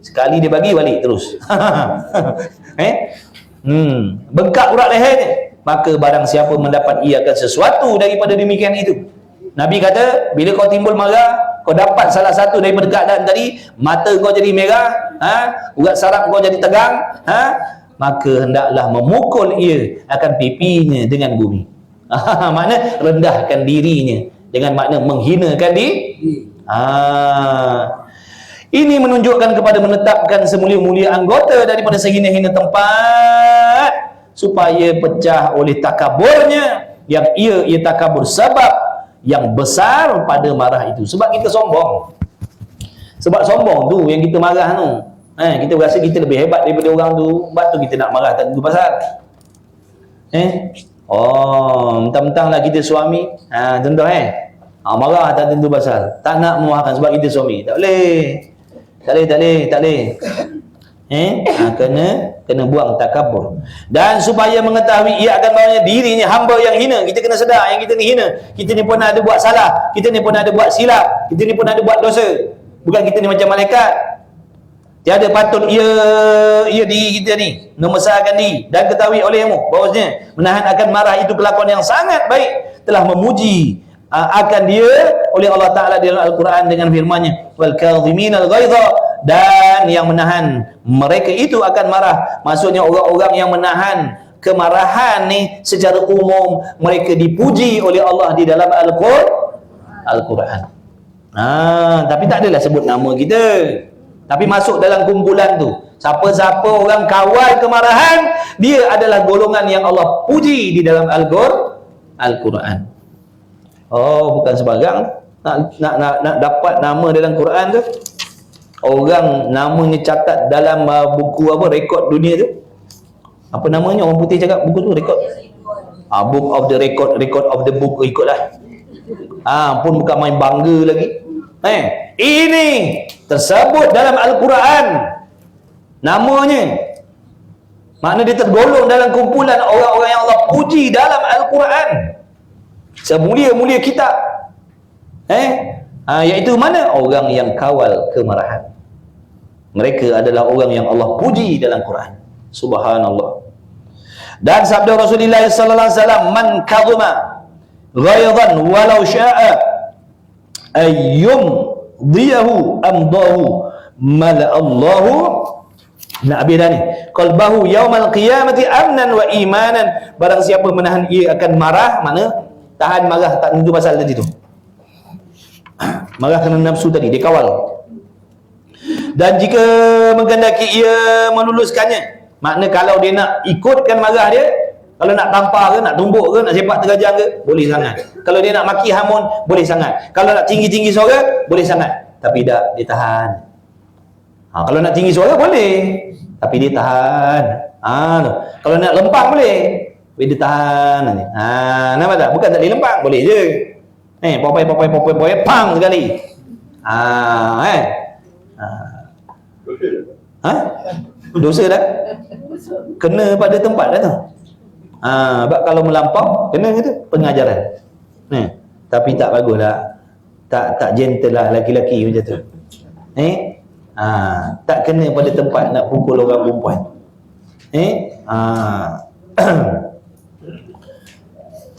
Sekali dia bagi balik terus. Bengkak urat leher ni, maka barang siapa mendapat ia akan sesuatu daripada demikian itu. Nabi kata, bila kau timbul marah, kau dapat salah satu daripada keadaan tadi, mata kau jadi merah, urat saraf kau jadi tegang, maka hendaklah memukul ia akan pipinya dengan bumi. Makna rendahkan dirinya, dengan makna menghinakan diri. Ini menunjukkan kepada menetapkan semulia-mulia anggota daripada sehina-hina tempat, supaya pecah oleh takaburnya, yang ia takabur sebab yang besar pada marah itu. Sebab kita sombong. Sebab sombong tu yang kita marah tu. Kita rasa kita lebih hebat daripada orang tu. Sebab tu kita nak marah tak tentu pasal. Mentang-mentanglah kita suami. Contoh marah tak tentu pasal. Tak nak memuahkan sebab kita suami. Tak boleh. Tak boleh. Kena buang takabur. Dan supaya mengetahui ia akan bawanya dirinya hamba yang hina, kita kena sedar yang kita ni hina. Kita ni pun ada buat salah, kita ni pun ada buat silap, kita ni pun ada buat dosa. Bukan kita ni macam malaikat. Tiada patut ia diri kita ni membesarkan diri. Dan ketahui olehmu bahawasanya menahan akan marah itu kelakuan yang sangat baik, telah memuji akan dia oleh Allah Ta'ala dalam Al-Quran dengan firman-Nya, wal kadhiminal ghaidha, dan yang menahan mereka itu akan marah. Maksudnya orang-orang yang menahan kemarahan ni secara umum, mereka dipuji oleh Allah di dalam Al-Quran. Tapi tak adalah sebut nama kita, tapi masuk dalam kumpulan tu. Siapa-siapa orang kawal kemarahan, dia adalah golongan yang Allah puji di dalam Al-Quran. Bukan sebarang nak dapat nama dalam Quran tu. Orang namanya catat dalam buku rekod dunia tu. Apa namanya orang putih cakap buku tu? Rekod. Book of the record of the book, ikutlah. Pun bukan main bangga lagi. Ini tersebut dalam Al-Quran namanya. Makna dia tergolong dalam kumpulan orang-orang yang Allah puji dalam Al-Quran. Semulia-mulia kitab. Iaitu mana? Orang yang kawal kemarahan. Mereka adalah orang yang Allah puji dalam Quran. Subhanallah. Dan sabda Rasulullah sallallahu alaihi wasallam, man kadhuma ghaidan walau syaa ayyum diyahu amdahu mala Allahu qalbahu yaumal qiyamati amnan wa imanan. Barang siapa menahan ia akan marah, mana tahan marah tak tentu pasal tadi tu. Marah kerana nafsu tadi, dia kawal. Dan jika menghendaki ia meluluskannya, makna kalau dia nak ikutkan marah dia, kalau nak tampar ke, nak tumbuk ke, nak sepak terajang ke, boleh sangat. Kalau dia nak maki hamun, boleh sangat. Kalau nak tinggi-tinggi suara, boleh sangat. Tapi tak, dia tahan. Kalau nak tinggi suara boleh, tapi dia tahan. Kalau nak lempang boleh, tapi dia tahan. Nampak tak? Bukan tak boleh lempang, boleh je. Popai, pang sekali. Dosa dah. Kena pada tempat dah tu. Sebab kalau melampau, kena gitu pengajaran. Tapi tak baguslah. Tak gentle lah laki-laki macam tu. Tak kena pada tempat nak pukul orang perempuan.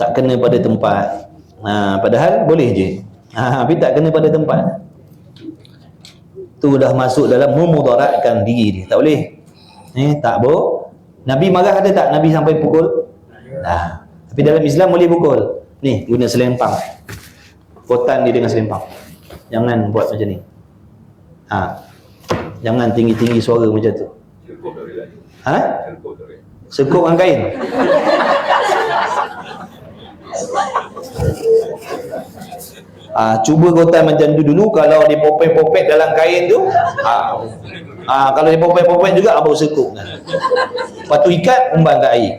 Tak kena pada tempat. Padahal boleh je. Tapi tak kena pada tempat. Tu dah masuk dalam memudaratkan diri dia. Tak boleh. Tak boleh. Nabi marah ada tak Nabi sampai pukul? Tapi dalam Islam boleh pukul. Ni guna selempang. Kotan dia dengan selempang. Jangan buat macam ni. Jangan tinggi-tinggi suara macam tu. Sekuk dengan kain. Cuba kotan macam tu dulu. Kalau dia popet-popet dalam kain tu, kalau dia popet-popet juga, baru sekuk. Lepas tu ikat, umban kat air.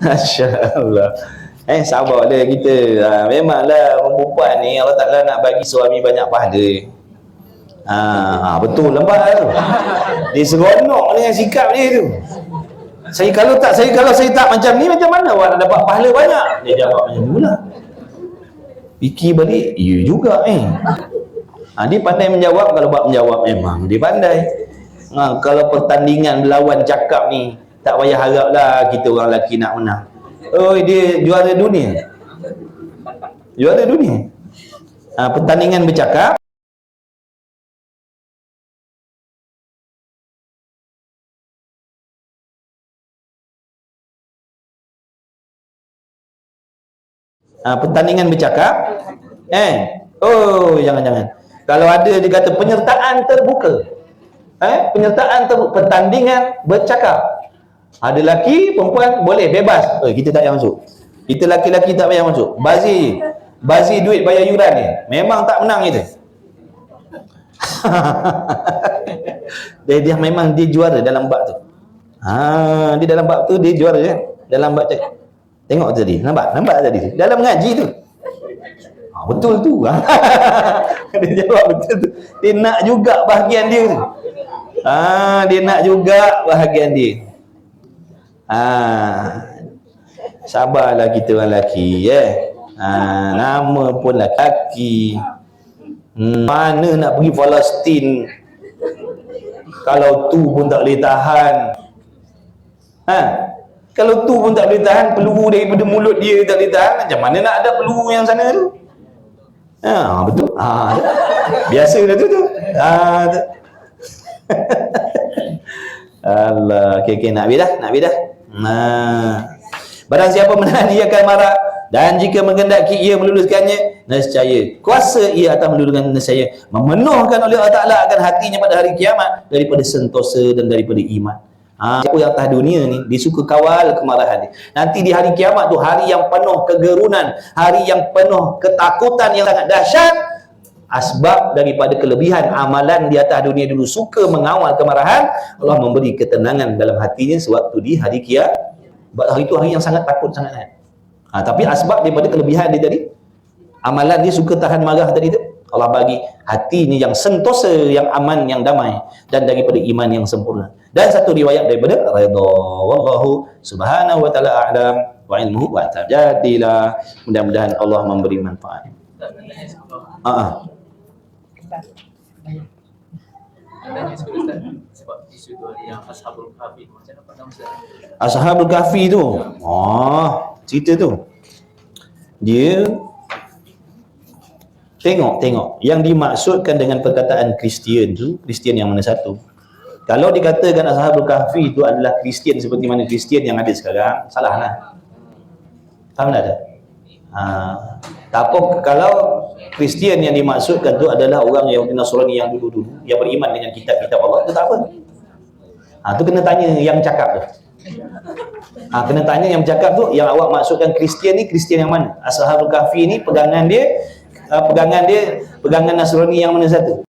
Masya Allah. Sabarlah kita. Memanglah perempuan ni Allah Ta'ala nak bagi suami banyak pahala. Betul lembat tu. Dia seronok dengan sikap dia tu. Kalau saya tak macam ni, macam mana awak nak dapat pahala banyak? Dia jawab macam tu lah. Fikir balik, ya juga dia pandai menjawab. Kalau buat menjawab memang dia pandai. Kalau pertandingan berlawan cakap ni, tak payah harap lah kita orang lelaki nak menang. Dia juara dunia. Juara dunia. Pertandingan bercakap, pertandingan bercakap, jangan. Kalau ada dia kata penyertaan terbuka, pertandingan bercakap, ada lelaki, perempuan boleh bebas. Kita tak payah masuk. Kita lelaki-lelaki tak payah masuk. Bazir duit bayar yuran ni, memang tak menang kita. dia memang dia juara dalam bab tu. Dia dalam bab tu dia juara kan. Dalam bab cakap. Tengok tadi, nampak tadi dalam mengaji tu. Betul tu. Dia jawab betul tu. Dia nak juga bahagian dia tu. Dia nak juga bahagian dia. Sabarlah kita orang lelaki, nama pun lelaki. Mana nak pergi Palestin kalau tu pun tak boleh tahan. Kalau tu pun tak boleh tahan, peluru daripada mulut dia tak boleh tahan, macam mana nak ada peluru yang sana tu? Betul. Biasa dah tu. Allah, okey, nak habis dah. Barang siapa menahan ia akan marah, dan jika menghendaki ia meluluskannya, nescaya kuasa ia akan meluluhkan, nescaya memenuhkan oleh Allah Ta'ala akan hatinya pada hari kiamat daripada sentosa dan daripada iman. Siapa yang atas dunia ni, dia suka kawal kemarahan dia. Nanti di hari kiamat tu, hari yang penuh kegerunan, hari yang penuh ketakutan yang sangat dahsyat, asbab daripada kelebihan amalan di atas dunia dulu suka mengawal kemarahan, Allah memberi ketenangan dalam hatinya sewaktu di hari kiamat. Hari itu hari yang sangat takut sangat. Tapi asbab daripada kelebihan dia tadi, amalan dia suka tahan marah tadi tu, Allah bagi hatinya yang sentosa, yang aman, yang damai, dan daripada iman yang sempurna. Dan satu riwayat daripada redha. Wallahu subhanahu wa ta'ala a'lam wa ilmuhu wa ta'jadilah. Mudah-mudahan Allah memberi manfaat. Sebab isu tu yang Ashabul Kahfi, macam apa nama Ustaz? Ashabul Kahfi tu, cerita tu, dia tengok yang dimaksudkan dengan perkataan Kristian tu, Kristian yang mana satu? Kalau dikatakan Ashabul Kahfi itu adalah Kristian seperti mana Kristian yang ada sekarang, salah lah. Faham tak? Tak apa, kalau Kristian yang dimaksudkan tu adalah orang Yahudi Nasrani yang dulu-dulu, yang beriman dengan kitab-kitab Allah, itu tak apa. Tu kena tanya yang cakap tu. Kena tanya yang cakap tu, yang awak maksudkan Kristian ni, Kristian yang mana? Ashabul Kahfi ni pegangan Nasrani yang mana satu?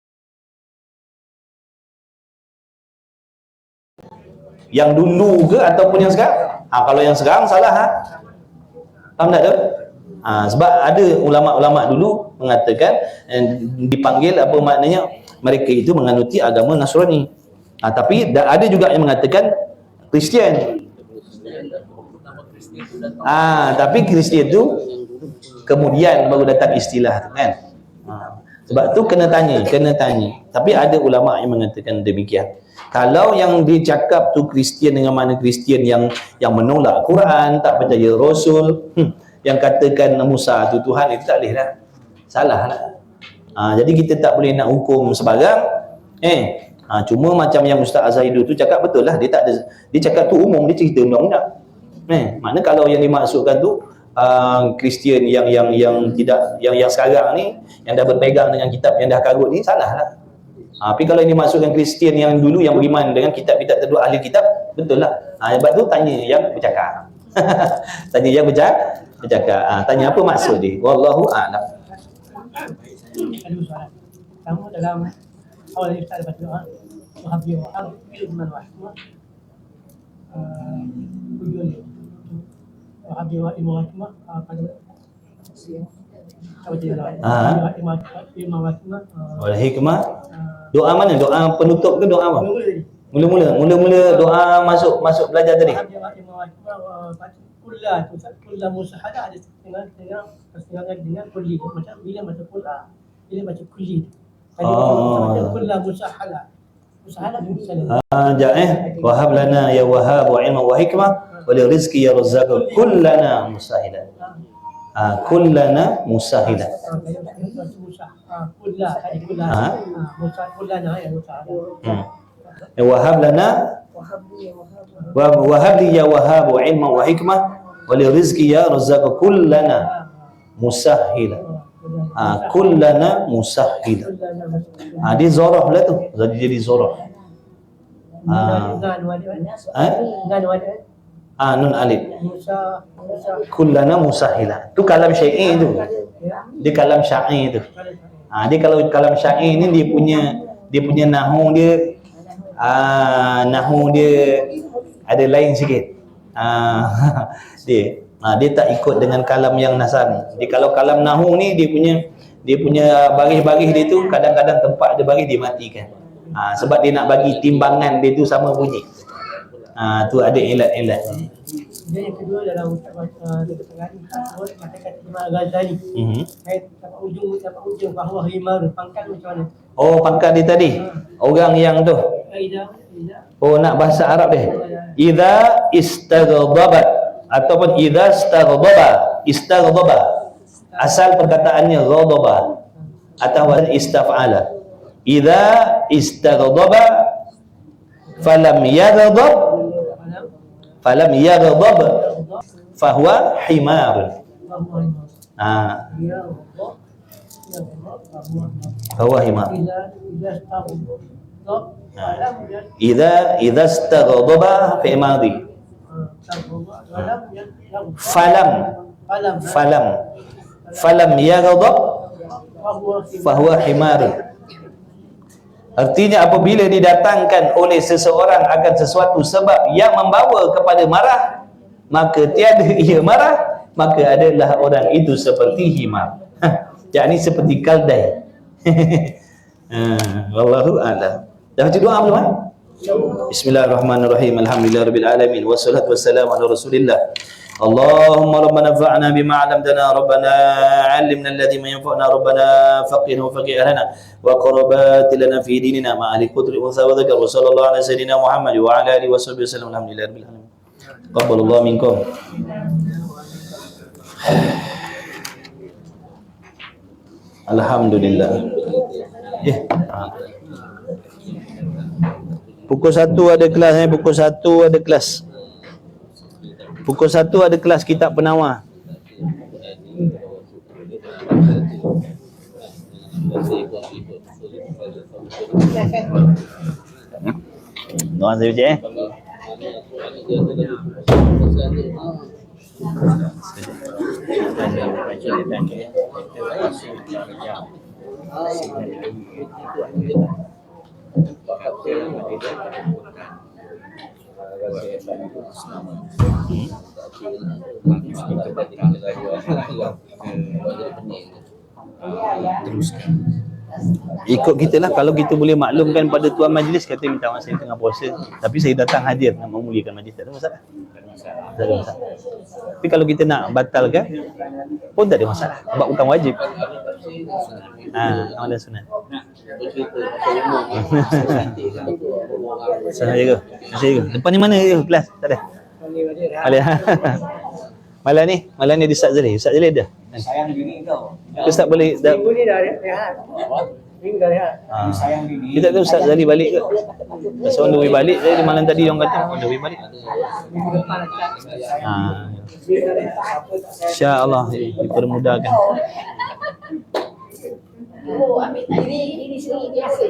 Yang dulu ke ataupun yang sekarang? Kalau yang sekarang salah. Faham tak tu? Sebab ada ulama-ulama dulu mengatakan, dipanggil apa maknanya, mereka itu menganuti agama Nasrani. Tapi ada juga yang mengatakan Kristian. Tapi Kristian itu kemudian baru datang istilah tu kan. Sebab tu kena tanya. Tapi ada ulama yang mengatakan demikian. Kalau yang dicakap tu Kristian dengan mana Kristian yang menolak Quran, tak percaya Rasul, yang katakan Musa tu Tuhan, itu tak boleh dah. Salah lah. Jadi kita tak boleh nak hukum sebarang. Cuma macam yang Ustaz Azhaidu tu cakap betul lah. Dia cakap tu umum, dia cerita undang-undang. Maknanya kalau yang dimaksudkan tu Kristian yang tidak yang sekarang ni yang dah berpegang dengan kitab yang dah karut ni, salah lah. Tapi kalau yang dimaksudkan Kristian yang dulu yang beriman dengan kitab-kitab tertentu, ahli kitab, betul lah. Sebab tu tanya yang bercakap. Tanya yang bercakap. Tanya apa maksud dia. Wallahu a'lam. Ada soalan. Kamu dalam awal ni Ustaz baca doa Wahabi wa ilman wa hikmah. Tujuan dia Wahabi wa ilman wa hikmah pada Wal hikmah. Doa mana? Doa penutup ke doa apa? Mula-mula doa masuk belajar tadi. Kullah musahadah ada persengangan dengan kulli. Macam bila baca kullah, bila baca kulli. Kullah musahadah. Musahadah Wahab lana ya wahab wa ilma wa hikmah wa li rizqi ya razzaq kullana musahidan. Kullana musahidan. Wahab lana wahab li ya wahab wa ilma wa hikmah wa li rizqi ya razzaq kullana musahidan. Kullana musahidan. Dia zorah lah tu. Jadi zorah. Nun alif. Kullana musahila. Tu kalam syair tu. Dia kalam syair tu. Dia kalau kalam syair ni dia punya nahwu dia ada lain sikit. Dia tak ikut dengan kalam yang nasab. Dia kalau kalam nahwu ni dia punya baris-baris dia tu kadang-kadang tempat dia baris dia matikan. Sebab dia nak bagi timbangan dia tu sama bunyi. Tu ada ilat-ilat. Dan yang kedua dalam kata-kata Imam Ghazali. Dapat ujung bahawa himar pangkat macam mana? Pangkat dia tadi. Orang yang tu. Nak bahasa Arab dia. Idza istaghdaba ataupun idza istaghdaba. Asal perkataannya ghadaba atau istaf'ala. Idza istaghdaba falam yaghdab fahuwa himar. Fahuwa himar. Idza istaghdaba fi madhi. Falam yaghdab fahuwa himar. Artinya apabila didatangkan oleh seseorang akan sesuatu sebab yang membawa kepada marah, maka tiada ia marah, maka adalah orang itu seperti himar. Yakni seperti kaldai. Wallahu a'lam. Dah baca doa belum? Bismillahirrahmanirrahim. Alhamdulillahirabbil alamin wassalatu wassalamu ala Rasulillah. Allahumma rabbana fa'na bima 'allamtana rabbana 'allimna alladhi ma yanfa'una rabbana faqihna wa faqih ahlana wa qurbat lana fi dinina ma ahli qudri wa dhakar wa sallallahu ala sayidina Muhammad wa ala alihi wa sahbihi wasallam. Alhamdulillahirabbil alamin. Taqabbalallahu minkum. Alhamdulillah. Pukul 1 ada kelas pukul 1 ada kelas. Pukul 1 ada kelas kitab penawar. Doa saya baca teruskan. Ikut kita lah. Kalau kita boleh maklumkan pada tuan majlis, kata minta maaf saya tengah puasa, tapi saya datang hadir nak memuliakan majlis, tak ada masalah. Tak ada masalah. Tapi kalau kita nak batalkan pun tak ada masalah, sebab bukan wajib. Amalan sunat. Saya ke? Depan ni mana ke kelas? Tak ada. Malam ni ada Ustaz Zali. Ustaz Zali ada? Sayang bini kau. Ustaz boleh dah. Minggu ni dah rehat. Minggu dah rehat. Sayang bini. Kita tahu Ustaz Zali balik ke? Pasal on the way balik. Jadi malam tadi orang kata on the way balik. Minggu depan akan. InsyaAllah dipermudahkan. Oh, ambil ini sendiri biasa.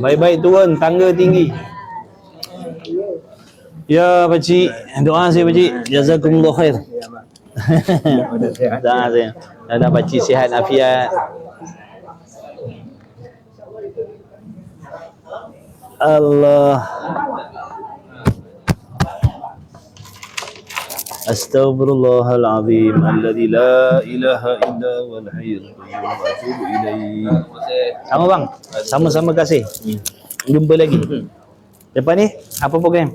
Baik-baik turun tangga tinggi. Ya pakcik, doa saya pakcik. Jazakumullah khair. Doa saya. Dan pakcik sihat afiat. Allah. Astaghfirullahalazim alladzi la ilaha illa huwal hayyul qayyum wa atubu ilaih. Sama bang, sama-sama kasih. Jumpa lagi. Lepas ni apa program?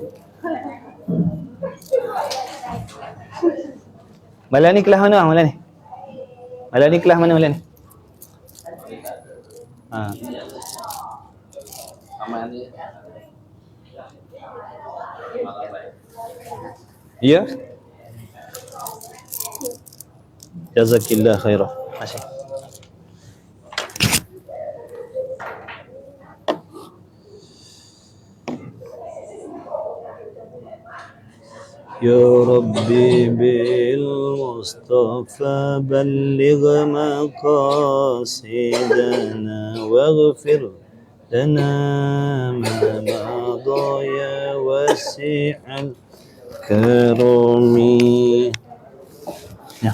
Malam ni kelas mana malam ni? Malam ni kelas mana malam ni? Ya. Jazakillah khairah. Masih. Ya Rabbi bil Mustafa balligh maqasidana waghfir lana ma madha ya wasi'al karami. Ya.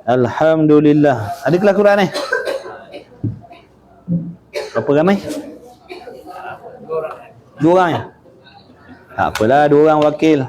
Alhamdulillah. Ada kelas Quran ni? Berapa ramai? 2 orang ya? Tak apalah, 2 orang wakil.